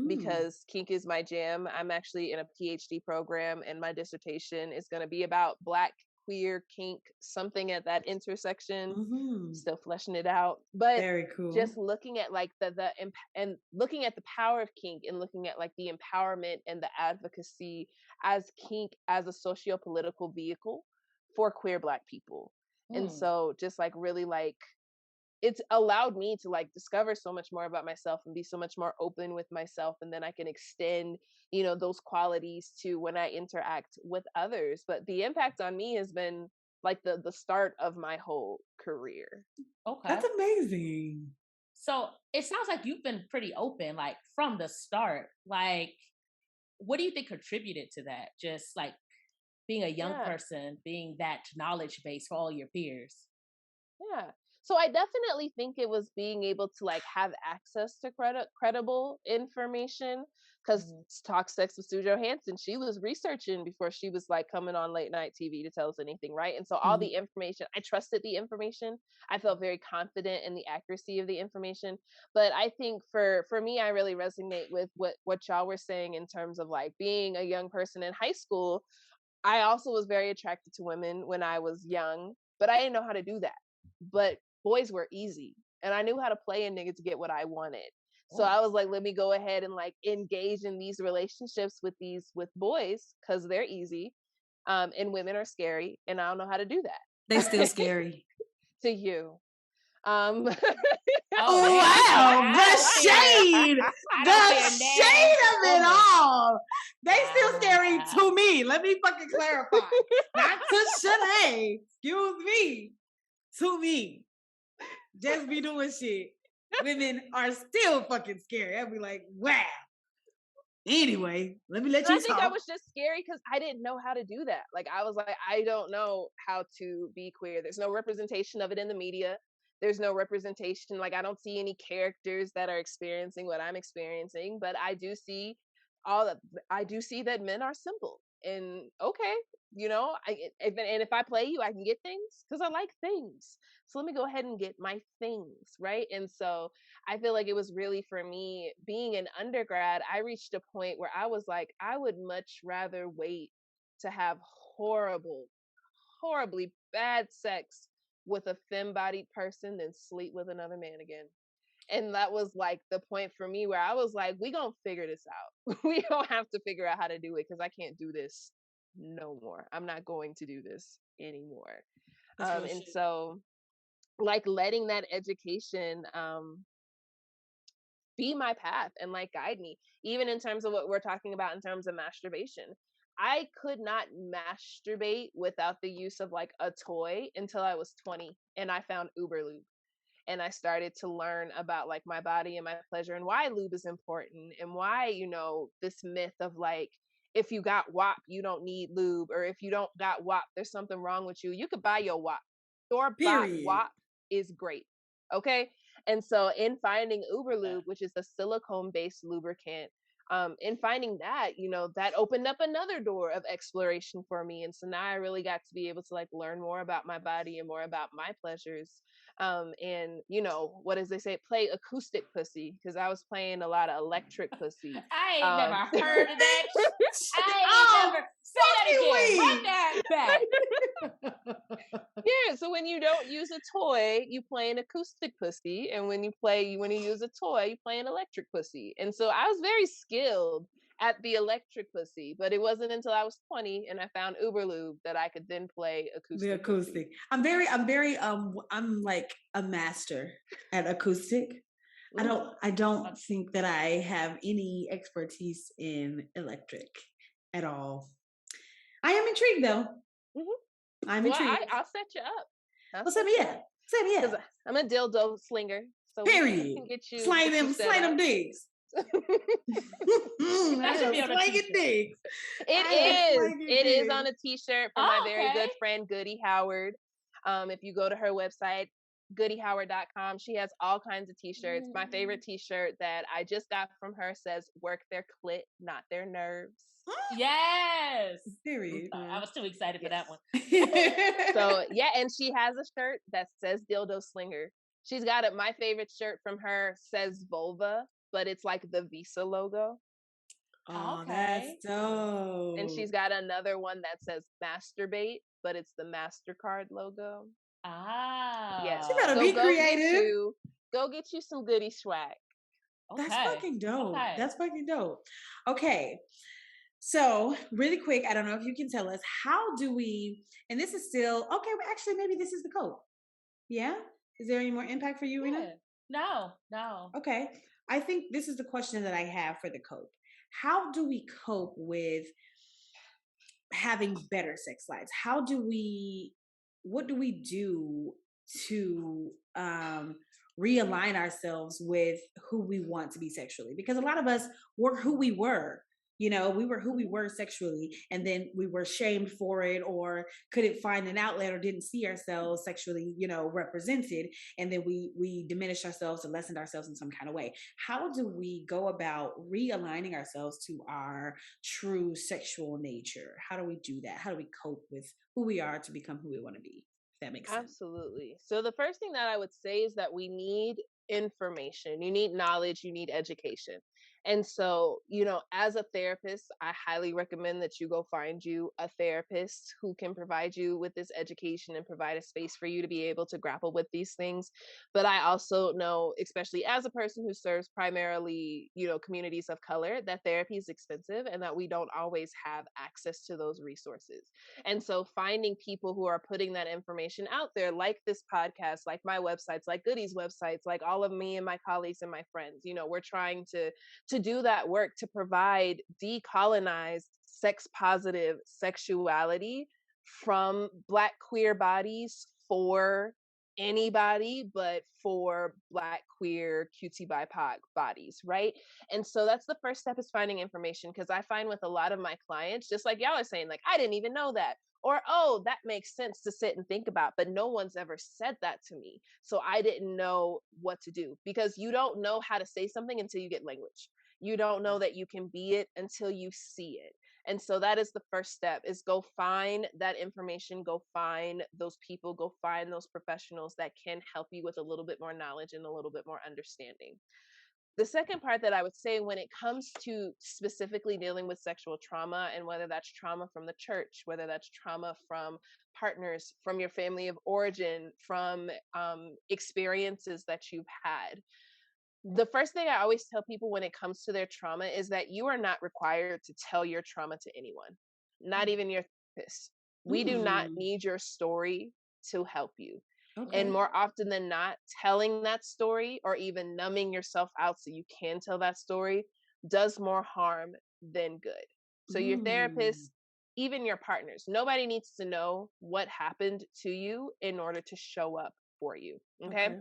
because kink is my jam. I'm actually in a PhD program, and my dissertation is going to be about Black, queer, kink, something at that intersection. Still fleshing it out, but very cool. Just looking at like and looking at the power of kink, and looking at like the empowerment and the advocacy as kink as a socio-political vehicle for queer Black people. And so just like really like, it's allowed me to like discover so much more about myself and be so much more open with myself. And then I can extend, those qualities to when I interact with others. But the impact on me has been like the start of my whole career. Okay. That's amazing. So it sounds like you've been pretty open, like from the start. Like, what do you think contributed to that? Just like being a young person, being that knowledge base for all your peers. Yeah. So I definitely think it was being able to like have access to credible information, because Talk Sex with Sue Johansson, she was researching before she was like coming on late night TV to tell us anything, right? And so all the information, I trusted the information. I felt very confident in the accuracy of the information. But I think for me, I really resonate with what y'all were saying in terms of like being a young person in high school. I also was very attracted to women when I was young, but I didn't know how to do that. But boys were easy, and I knew how to play a nigga to get what I wanted. So I was like, let me go ahead and like engage in these relationships with boys, because they're easy, and women are scary, and I don't know how to do that. They still scary to you. Wow, the shade, the shade of it all. They still scary to me. Let me fucking clarify. Not to Shanae. Excuse me. To me. Just be doing shit. Women are still fucking scary. I'd be like, wow. Anyway, let me let you talk. I think I was just scary because I didn't know how to do that. Like, I was like, I don't know how to be queer. There's no representation of it in the media. There's no representation. Like, I don't see any characters that are experiencing what I'm experiencing, but I do see that men are simple. And okay, if I play you, I can get things because I like things. So let me go ahead and get my things, right? And so I feel like it was really, for me, being an undergrad, I reached a point where I was like, I would much rather wait to have horribly bad sex with a femme-bodied person than sleep with another man again. And that was like the point for me where I was like, we gonna figure this out. We don't have to figure out how to do it because I can't do this no more. I'm not going to do this anymore. That's real And shit. so like letting that education be my path and like guide me, even in terms of what we're talking about in terms of masturbation. I could not masturbate without the use of like a toy until I was 20 and I found Uber Lube. And I started to learn about like my body and my pleasure and why lube is important and why, this myth of like, if you got WAP, you don't need lube, or if you don't got WAP, there's something wrong with you. You could buy your WAP. Store bought Period. WAP is great. Okay. And so in finding Uber Lube, which is a silicone based lubricant, in finding that, that opened up another door of exploration for me. And so now I really got to be able to like learn more about my body and more about my pleasures. And what does they say? Play acoustic pussy, because I was playing a lot of electric pussy. I ain't never heard of that. Oh, never say that again. Run that back. Yeah, so when you don't use a toy, you play an acoustic pussy, and when you use a toy, you play an electric pussy. And so I was very skilled at the electric pussy, but it wasn't until I was 20 and I found Uber Lube that I could then play acoustic. The acoustic. Pussy. I'm like a master at acoustic. I don't think that I have any expertise in electric at all. I am intrigued though. Mm-hmm. I'm intrigued. I'll set you up. Well, set me up. Because I'm a dildo slinger. So period. We can get you slay them digs. That should be on a t-shirt. It is on a t-shirt from my very good friend Goody Howard. If you go to her website, goodyhoward.com, she has all kinds of t-shirts. My favorite t-shirt that I just got from her says "Work their clit, not their nerves." Yes. Period. I was too excited for that one. So yeah, and she has a shirt that says dildo slinger. She's got it. My favorite shirt from her says vulva, but it's like the Visa logo. Oh, that's dope. And she's got another one that says masturbate, but it's the MasterCard logo. Ah. Yeah. She better be creative. Go get you some goodie swag. Okay. That's fucking dope. Okay. That's fucking dope. Okay. So really quick, I don't know if you can tell us, how do we, and this is still, okay, but actually maybe this is the cope. Yeah? Is there any more impact for you, Rena? No. Okay. I think this is the question that I have for the cope. How do we cope with having better sex lives? What do we do to realign ourselves with who we want to be sexually? Because a lot of us were who we were. We were who we were sexually, and then we were shamed for it, or couldn't find an outlet, or didn't see ourselves sexually, represented. And then we diminished ourselves and lessened ourselves in some kind of way. How do we go about realigning ourselves to our true sexual nature? How do we do that? How do we cope with who we are to become who we want to be? If that makes sense. Absolutely. So the first thing that I would say is that we need information, you need knowledge, you need education. And so, as a therapist, I highly recommend that you go find you a therapist who can provide you with this education and provide a space for you to be able to grapple with these things. But I also know, especially as a person who serves primarily, communities of color, that therapy is expensive and that we don't always have access to those resources. And so finding people who are putting that information out there, like this podcast, like my websites, like Goody's websites, like all of me and my colleagues and my friends, we're trying to do that work to provide decolonized sex positive sexuality from Black queer bodies for anybody, but for Black queer QT BIPOC bodies, right? And so that's the first step, is finding information, because I find with a lot of my clients, just like y'all are saying, like, I didn't even know that. Or, oh, that makes sense to sit and think about, but no one's ever said that to me. So I didn't know what to do, because you don't know how to say something until you get language. You don't know that you can be it until you see it. And so that is the first step, is go find that information, go find those people, go find those professionals that can help you with a little bit more knowledge and a little bit more understanding. The second part that I would say, when it comes to specifically dealing with sexual trauma, and whether that's trauma from the church, whether that's trauma from partners, from your family of origin, from experiences that you've had, the first thing I always tell people when it comes to their trauma is that you are not required to tell your trauma to anyone. not even your therapist. We do not need your story to help you. Okay. And more often than not, telling that story or even numbing yourself out so you can tell that story does more harm than good. So your therapist, even your partners, nobody needs to know what happened to you in order to show up for you. Okay.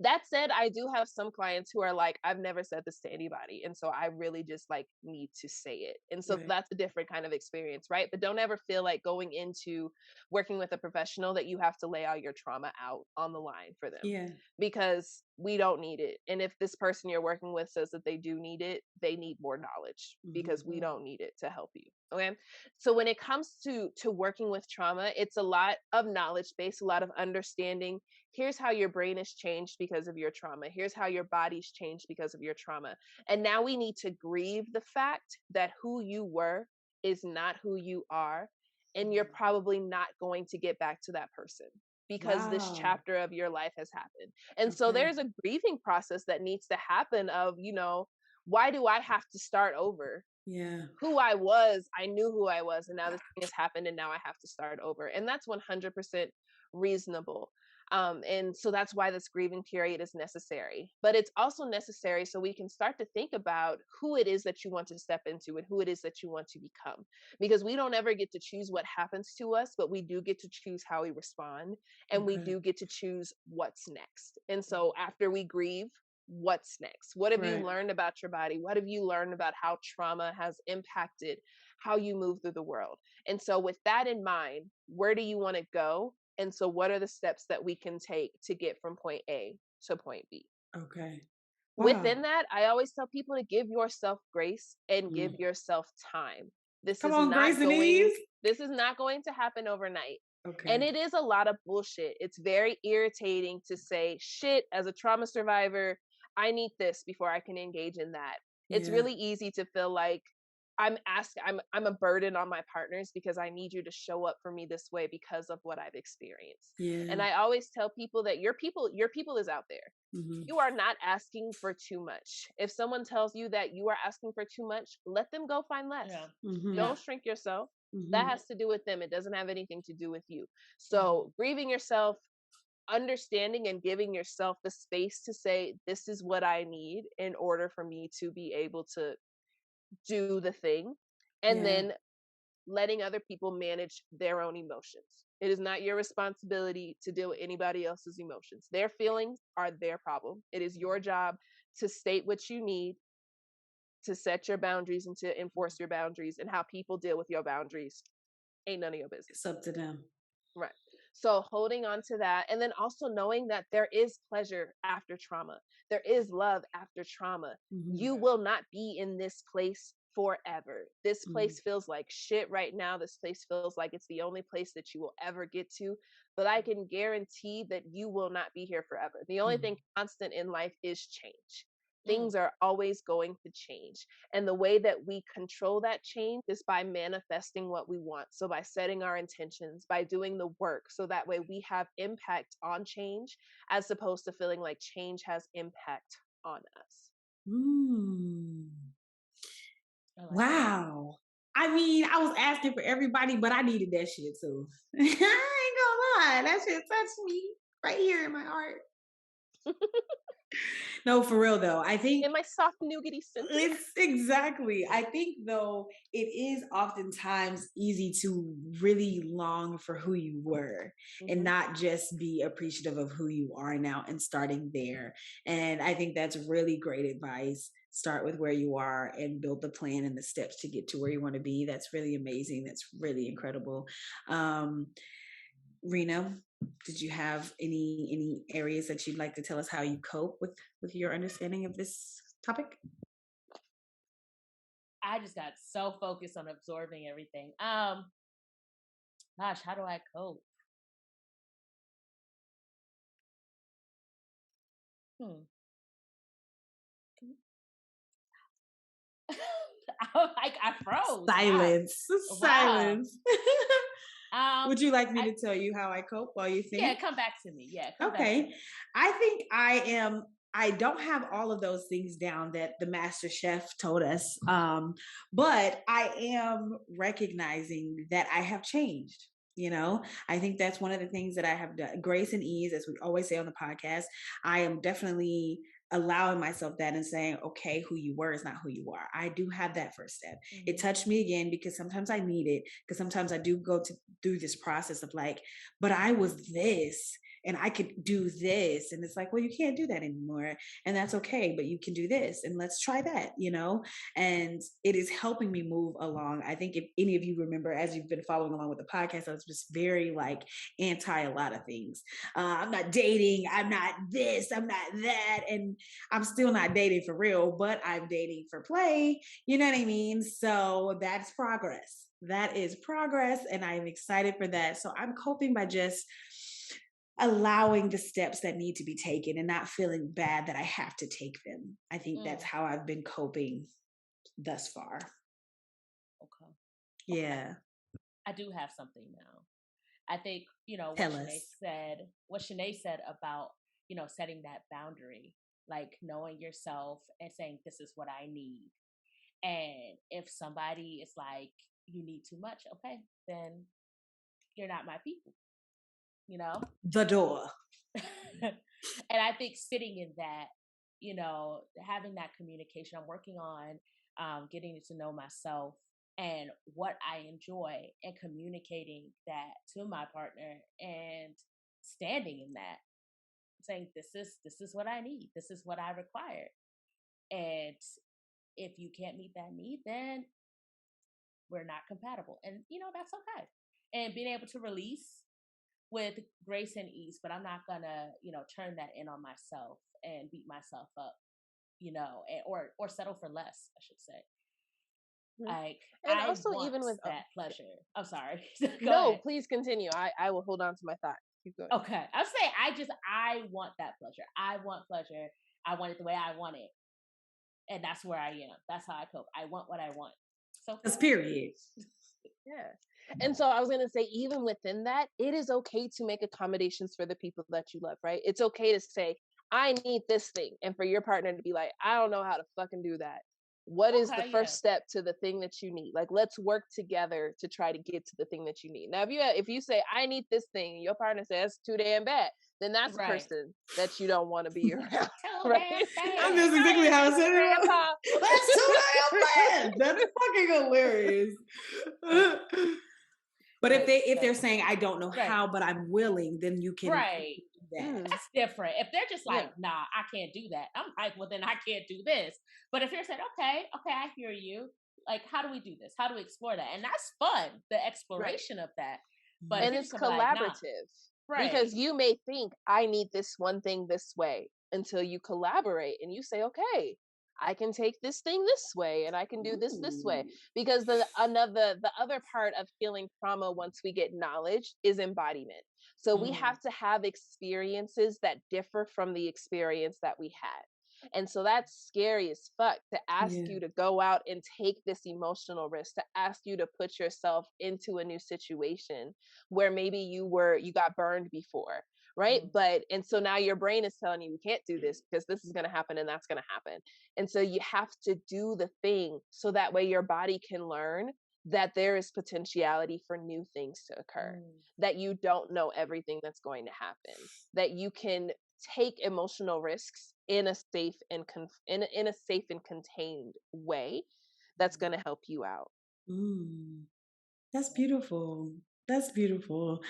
That said, I do have some clients who are like, I've never said this to anybody. And so I really just like need to say it. And so that's a different kind of experience, right? But don't ever feel like going into working with a professional that you have to lay all your trauma out on the line for them. Yeah. Because we don't need it. And if this person you're working with says that they do need it, they need more knowledge because we don't need it to help you. Okay. So when it comes to working with trauma, it's a lot of knowledge base, a lot of understanding. Here's how your brain is changed because of your trauma. Here's how your body's changed because of your trauma. And now we need to grieve the fact that who you were is not who you are. And you're probably not going to get back to that person because this chapter of your life has happened. And so there's a grieving process that needs to happen of, you know, why do I have to start over? Yeah. Who I was, I knew who I was, and now this thing has happened and now I have to start over. And that's 100% reasonable. And so that's why this grieving period is necessary. But it's also necessary so we can start to think about who it is that you want to step into and who it is that you want to become. Because we don't ever get to choose what happens to us, but we do get to choose how we respond. And we do get to choose what's next. And so after we grieve, what's next? What have you learned about your body? What have you learned about how trauma has impacted how you move through the world? And so with that in mind, where do you want to go? And so what are the steps that we can take to get from point A to point B? Okay. Wow. Within that, I always tell people to give yourself grace and give yourself time. This is not going to happen overnight. Okay. And it is a lot of bullshit. It's very irritating to say, shit, as a trauma survivor, I need this before I can engage in that. It's really easy to feel like I'm a burden on my partners because I need you to show up for me this way because of what I've experienced. Yeah. And I always tell people that your people is out there. Mm-hmm. You are not asking for too much. If someone tells you that you are asking for too much, let them go find less. Yeah. Mm-hmm. Don't shrink yourself. Mm-hmm. That has to do with them. It doesn't have anything to do with you. So grieving yourself, understanding and giving yourself the space to say, this is what I need in order for me to be able to do the thing, and then letting other people manage their own emotions. It is not your responsibility to deal with anybody else's emotions. Their feelings are their problem. It is your job to state what you need, to set your boundaries and to enforce your boundaries, and how people deal with your boundaries ain't none of your business. It's up to them. Right. So holding on to that, and then also knowing that there is pleasure after trauma. There is love after trauma. Mm-hmm. You will not be in this place forever. This place feels like shit right now. This place feels like it's the only place that you will ever get to. But I can guarantee that you will not be here forever. The only thing constant in life is change. Things are always going to change. And the way that we control that change is by manifesting what we want. So by setting our intentions, by doing the work, so that way we have impact on change, as opposed to feeling like change has impact on us. Wow. I mean, I was asking for everybody, but I needed that shit too. I ain't gonna lie. That shit touched me right here in my heart. No, for real though. I think in my soft nougaty sentence. It's exactly. I think though it is oftentimes easy to really long for who you were and not just be appreciative of who you are now and starting there. And I think that's really great advice. Start with where you are and build the plan and the steps to get to where you want to be. That's really amazing. That's really incredible. Rena, did you have any areas that you'd like to tell us how you cope with your understanding of this topic? I just got so focused on absorbing everything. Gosh, how do I cope? I froze. Silence. Wow. Silence. Would you like me to tell you how I cope while you think? Yeah, come back to me. Yeah. Okay. I think I am I don't have all of those things down that the master chef told us. But I am recognizing that I have changed. I think that's one of the things that I have done. Grace and ease, as we always say on the podcast, I am definitely allowing myself that and saying, okay, who you were is not who you are. I do have that first step. It touched me again because sometimes I need it, because sometimes I do go through this process of like, but I was this and I could do this. And it's like, well, you can't do that anymore. And that's okay, but you can do this and let's try that, and it is helping me move along. I think if any of you remember, as you've been following along with the podcast, I was just very like anti a lot of things. I'm not dating. I'm not this. I'm not that. And I'm still not dating for real, but I'm dating for play. You know what I mean? So that's progress. That is progress. And I'm excited for that. So I'm coping by just allowing the steps that need to be taken and not feeling bad that I have to take them. I think that's how I've been coping thus far. Okay. Yeah. I do have something now. I think, what Shanae said about, setting that boundary, like knowing yourself and saying, this is what I need. And if somebody is like, you need too much, okay, then you're not my people. The door. And I think sitting in that, having that communication, I'm working on getting to know myself and what I enjoy and communicating that to my partner and standing in that, saying this is what I need, this is what I require. And if you can't meet that need, then we're not compatible. And that's okay. And being able to release with grace and ease, but I'm not gonna, turn that in on myself and beat myself up, or settle for less, I should say. Like, and I also want even with that pleasure. I'm sorry. No, ahead. Please continue. I will hold on to my thought. Keep going. Okay, I'll say I want that pleasure. I want pleasure. I want it the way I want it, and that's where I am. That's how I cope. I want what I want. So that's period. Yeah. And so I was going to say, even within that, it is okay to make accommodations for the people that you love, right? It's okay to say, I need this thing. And for your partner to be like, I don't know how to fucking do that. What is the first step to the thing that you need? Like, let's work together to try to get to the thing that you need. Now, if you say, I need this thing, and your partner says, too damn bad, then that's a person that you don't want to be around. Right? That's exactly how I said it. That's too damn bad. That's fucking hilarious. But if they're saying, I don't know how, but I'm willing, then you can do that. That's different. If they're just like, nah, I can't do that, I'm like, well, then I can't do this. But if you're saying, okay, I hear you. Like, how do we do this? How do we explore that? And that's fun, the exploration of that. But and it's collaborative. Right. Because you may think, I need this one thing this way, until you collaborate and you say, okay, I can take this thing this way and I can do this way. Because the other part of healing trauma, once we get knowledge, is embodiment. So we have to have experiences that differ from the experience that we had. And so that's scary as fuck, to ask you to go out and take this emotional risk, to ask you to put yourself into a new situation where maybe you got burned before. Right. And so now your brain is telling you can't do this because this is going to happen and that's going to happen. And so you have to do the thing so that way your body can learn that there is potentiality for new things to occur, that you don't know everything that's going to happen, that you can take emotional risks in a safe and in a safe and contained way that's going to help you out. That's beautiful. That's beautiful.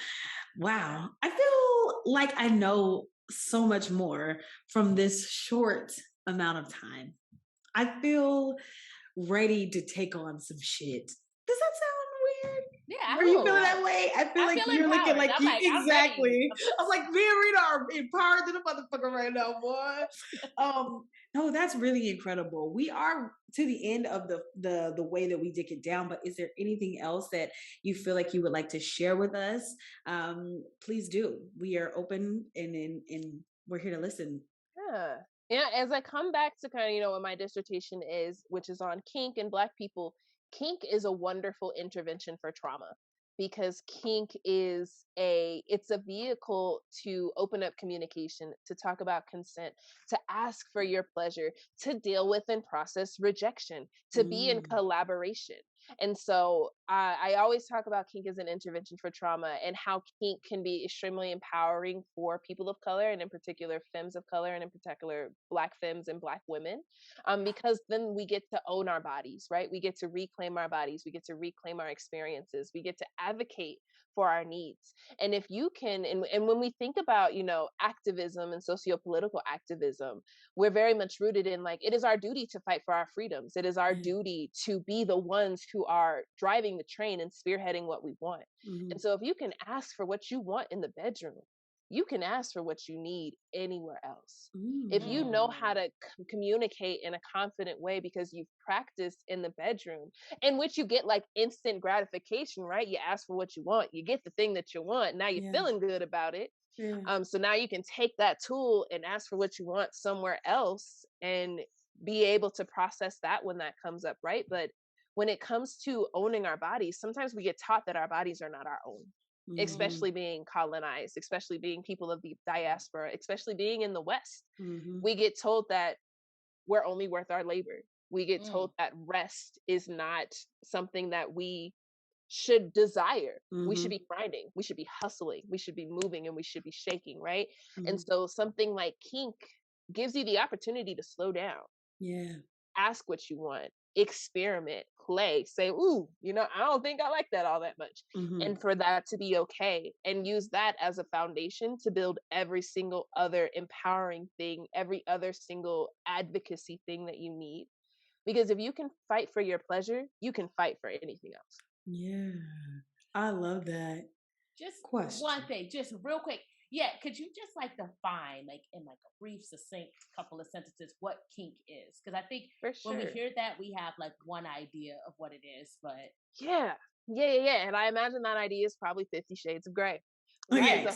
Wow. I feel like I know so much more from this short amount of time. I feel ready to take on some shit. Does that sound weird? Yeah. Are you feeling that way? I feel like you're looking like you exactly. I'm like, me and Rita are empowered to the motherfucker right now, boy. No, that's really incredible. We are to the end of the way that we dig it down, but is there anything else that you feel like you would like to share with us? Please do. We are open and we're here to listen. Yeah, as I come back to kind of, what my dissertation is, which is on kink and Black people, kink is a wonderful intervention for trauma, because kink is it's a vehicle to open up communication, to talk about consent, to ask for your pleasure, to deal with and process rejection, to be in collaboration. And so I always talk about kink as an intervention for trauma, and how kink can be extremely empowering for people of color, and in particular femmes of color, and in particular Black femmes and Black women, because then we get to own our bodies, right? We get to reclaim our bodies. We get to reclaim our experiences. We get to advocate for our needs. And if you can, and when we think about, activism and socio-political activism, we're very much rooted in, like, it is our duty to fight for our freedoms. It is our duty to be the ones who are driving the train and spearheading what we want. And so if you can ask for what you want in the bedroom, you can ask for what you need anywhere else. If you know how to communicate in a confident way because you've practiced in the bedroom, in which you get like instant gratification, right? You ask for what you want, you get the thing that you want. Now you're feeling good about it. So now you can take that tool and ask for what you want somewhere else and be able to process that when that comes up, right? But when it comes to owning our bodies, sometimes we get taught that our bodies are not our own. Especially being colonized, especially being people of the diaspora, especially being in the West. We get told that we're only worth our labor. We get told that rest is not something that we should desire. We should be grinding, we should be hustling, we should be moving, and we should be shaking, right? And so something like kink gives you the opportunity to slow down. Ask what you want, experiment, play, say, ooh, I don't think I like that all that much. And for that to be okay, and use that as a foundation to build every single other empowering thing, every other single advocacy thing that you need. Because if you can fight for your pleasure, you can fight for anything else. I love that. Just one thing, just real quick. Could you just like define, like in like a brief, succinct couple of sentences, what kink is? Because I think when we hear that, we have like one idea of what it is, but yeah. And I imagine that idea is probably 50 Shades of Grey. Right?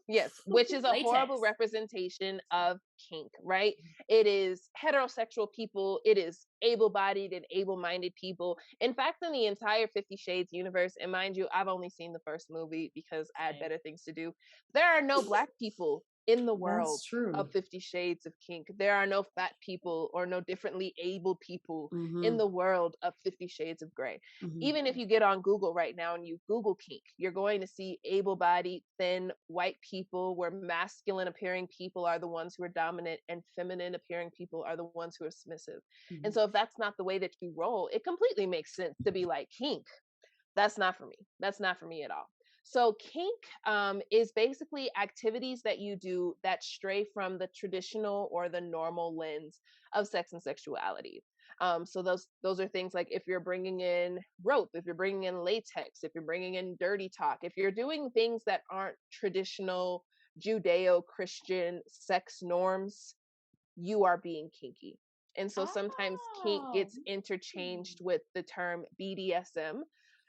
Yes, which is a horrible representation of kink, right? It is heterosexual people. It is able-bodied and able-minded people. In fact, in the entire 50 Shades universe, and mind you, I've only seen the first movie because I had better things to do. There are no Black people in the world of 50 Shades of Kink. There are no fat people or no differently able people in the world of 50 Shades of Grey. Even if you get on Google right now and you Google kink, you're going to see able-bodied, thin, white people, where masculine appearing people are the ones who are dominant and feminine appearing people are the ones who are submissive. And so if that's not the way that you roll, it completely makes sense to be like, kink, that's not for me. That's not for me at all. So kink is basically activities that you do that stray from the traditional or the normal lens of sex and sexuality. So those are things like if you're bringing in rope, if you're bringing in latex, if you're bringing in dirty talk, if you're doing things that aren't traditional Judeo-Christian sex norms, you are being kinky. And so sometimes kink gets interchanged with the term BDSM,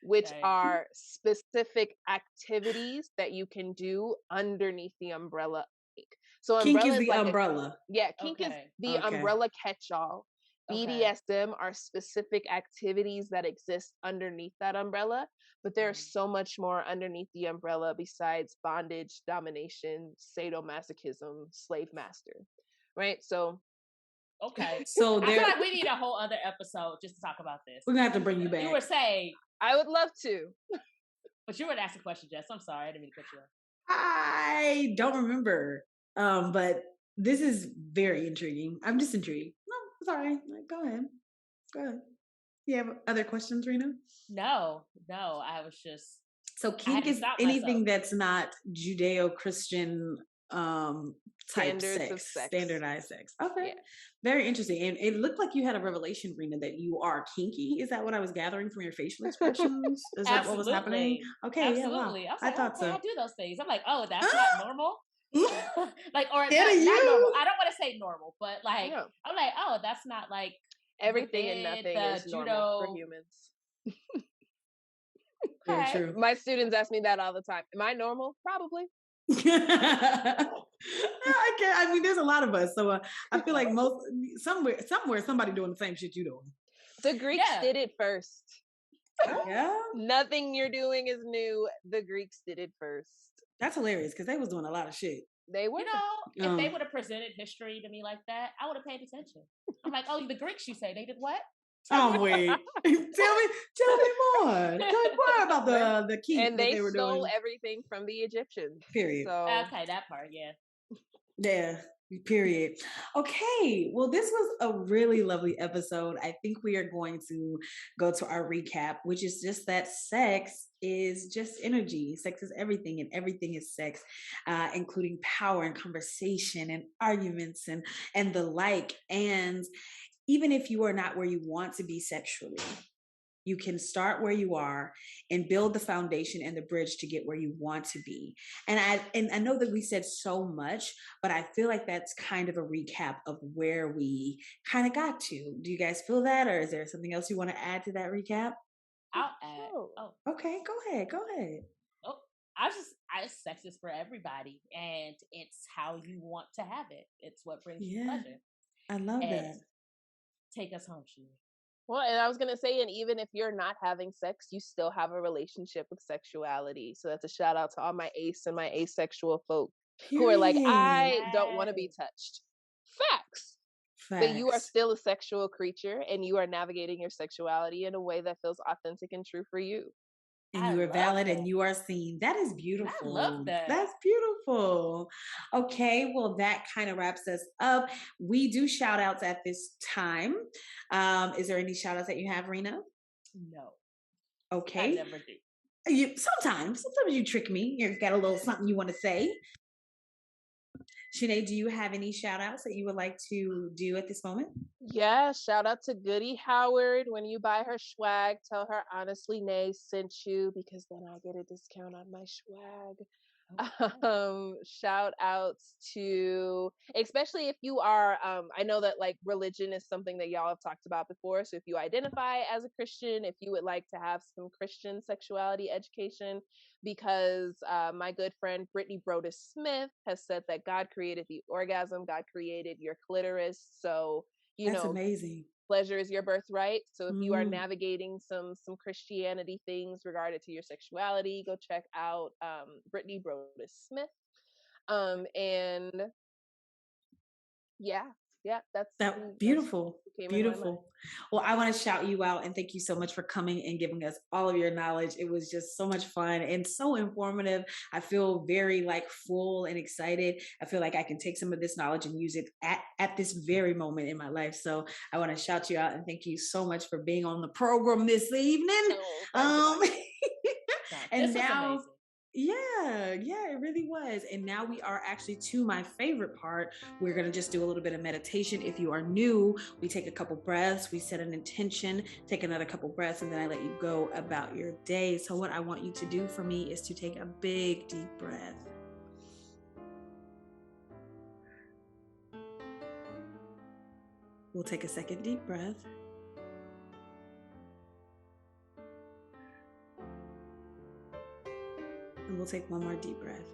which are specific activities that you can do underneath the umbrella of kink. So kink is the umbrella. Kink is the umbrella catch-all. BDSM are specific activities that exist underneath that umbrella, but there's so much more underneath the umbrella besides bondage, domination, sadomasochism, slave master, right? So so I feel like we need a whole other episode just to talk about this. We're gonna have to bring you back. You were saying, I would love to, but you were asking a question, Jess. I'm sorry, I didn't mean to cut you off. I don't remember, but this is very intriguing. I'm just intrigued. No, sorry. Go ahead. You have other questions, Rena? No. I was just. So kink is anything that's not Judeo-Christian type sex, standardized sex. Okay. Very interesting. And it looked like you had a revelation, Rena, that you are kinky. Is that what I was gathering from your facial expressions? Is that what was happening? Okay. Absolutely. Yeah, wow. I thought so. I do those things. I'm like, oh, that's not normal. Like, or not normal. I don't want to say normal, but like, I'm like, oh, that's not like everything and nothing is normal for humans. Very true. My students ask me that all the time. Am I normal? Probably. I mean, there's a lot of us, so I feel like somewhere somebody doing the same shit you doing. The Greeks did it first. Yeah. Nothing you're doing is new. The Greeks did it first. That's hilarious because they was doing a lot of shit. They were. You know, if they would have presented history to me like that, I would have paid attention. I'm like, oh, the Greeks, you say they did what? Oh wait, tell me more. Tell me more about the key and that they were stole doing. everything from the Egyptians. Period. So okay, that part, yeah. Yeah. Period. Okay. Well, this was a really lovely episode. I think we are going to go to our recap, which is just that sex is just energy. Sex is everything, and everything is sex, including power and conversation and arguments and the like. And even if you are not where you want to be sexually, you can start where you are and build the foundation and the bridge to get where you want to be. And I know that we said so much, but I feel like that's kind of a recap of where we kind of got to. Do you guys feel that, or is there something else you want to add to that recap? I'll add. Oh, okay. Go ahead. Oh, sex is for everybody, and it's how you want to have it. It's what brings you pleasure. I love that. Take us home, Shanae. Well, and I was going to say, and even if you're not having sex, you still have a relationship with sexuality. So that's a shout out to all my ace and my asexual folk who are like, I don't want to be touched. Facts. But you are still a sexual creature, and you are navigating your sexuality in a way that feels authentic and true for you. And you are valid and you are seen. That is beautiful. I love that. That's beautiful. Okay, well, that kind of wraps us up. We do shout outs at this time. Is there any shout outs that you have, Rena? No. Okay. I never do. Sometimes you trick me. You've got a little something you want to say. Shanae, do you have any shout outs that you would like to do at this moment? Yeah, shout out to Goody Howard. When you buy her swag, tell her HonestlyNae sent you, because then I get a discount on my swag. Shout outs to, especially if you are, I know that like religion is something that y'all have talked about before. So if you identify as a Christian, if you would like to have some Christian sexuality education, because my good friend Brittany Brodus Smith has said that God created the orgasm, God created your clitoris. So that's amazing. Pleasure is your birthright. So if you are navigating some Christianity things regarded to your sexuality, go check out Brittany Brodus Smith. And yeah, that's beautiful. Well, I want to shout you out and thank you so much for coming and giving us all of your knowledge. It was just so much fun and so informative. I feel very like full and excited. I feel like I can take some of this knowledge and use it at this very moment in my life. So I want to shout you out and thank you so much for being on the program this evening. And now, yeah, it really was. And now we are actually to my favorite part. We're going to just do a little bit of meditation. If you are new, we take a couple breaths, we set an intention, take another couple breaths, and then I let you go about your day. So what I want you to do for me is to take a big, deep breath. We'll take a second deep breath. And we'll take one more deep breath.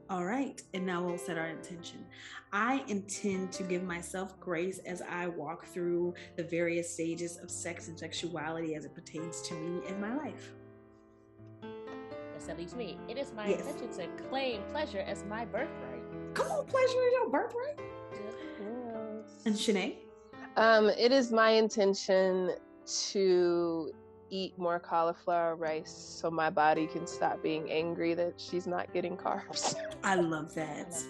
All right, and now we'll set our intention. I intend to give myself grace as I walk through the various stages of sex and sexuality as it pertains to me in my life. Yes, at least me. It is my intention to claim pleasure as my birthright. Come on, pleasure is your birthright. Yes. And Shanae? It is my intention to eat more cauliflower rice so my body can stop being angry that she's not getting carbs. I love that.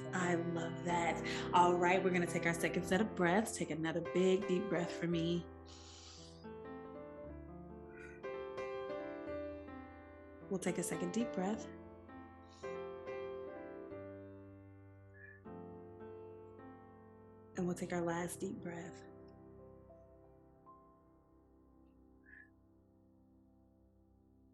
All right, we're going to take our second set of breaths. Take another big, deep breath for me. We'll take a second deep breath. And we'll take our last deep breath.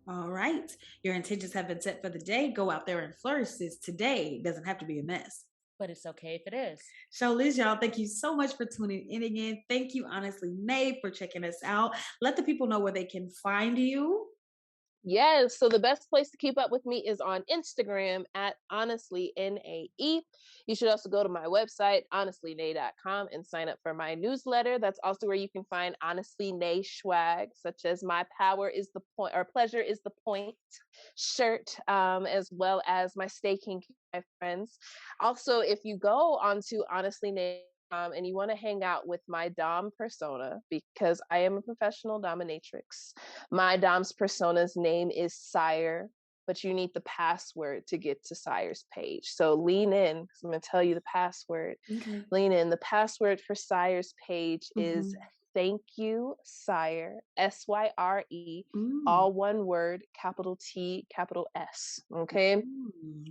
All right. Your intentions have been set for the day. Go out there and flourish this today. It doesn't have to be a mess. But it's okay if it is. So Liz, y'all, thank you so much for tuning in again. Thank you, HonestlyNae, for checking us out. Let the people know where they can find you. Yes. So the best place to keep up with me is on Instagram at HonestlyNae. You should also go to my website, HonestlyNae.com, and sign up for my newsletter. That's also where you can find Honestly Nae swag, such as my power is the point or pleasure is the point shirt, as well as my Stay Kinky, my friends. Also, if you go onto Honestly Nae, and you want to hang out with my Dom persona, because I am a professional dominatrix. My Dom's persona's name is Sire, but you need the password to get to Sire's page. So lean in, because I'm going to tell you the password. Okay. Lean in. The password for Sire's page is thank you, Sire, SYRE, all one word, capital T, capital S. Okay.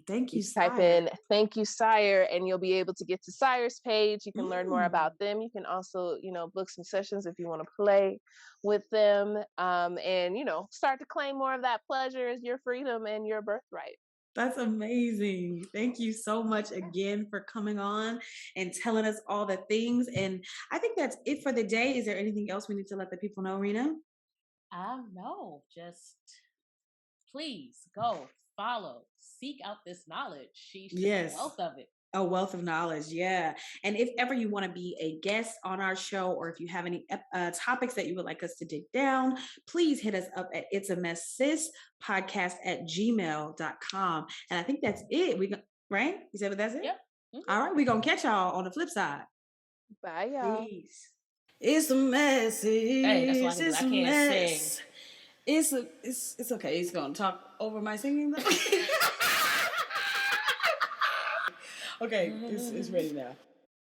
Thank you, Type in thank you, Sire, and you'll be able to get to Sire's page. You can learn more about them. You can also, book some sessions if you want to play with them, and, start to claim more of that pleasure as your freedom and your birthright. That's amazing. Thank you so much again for coming on and telling us all the things. And I think that's it for the day. Is there anything else we need to let the people know, Rena? No, just please go follow, seek out this knowledge. She's just a wealth of it. A wealth of knowledge, yeah. And if ever you want to be a guest on our show, or if you have any topics that you would like us to dig down, please hit us up at itsamesssispodcast@gmail.com. And I think that's it. Right? You said that's it? Yep. All right, we're going to catch y'all on the flip side. Bye, y'all. Peace. It's a mess. Hey, that's why I can't sing. It's okay. He's going to talk over my singing though. Okay, it's ready now.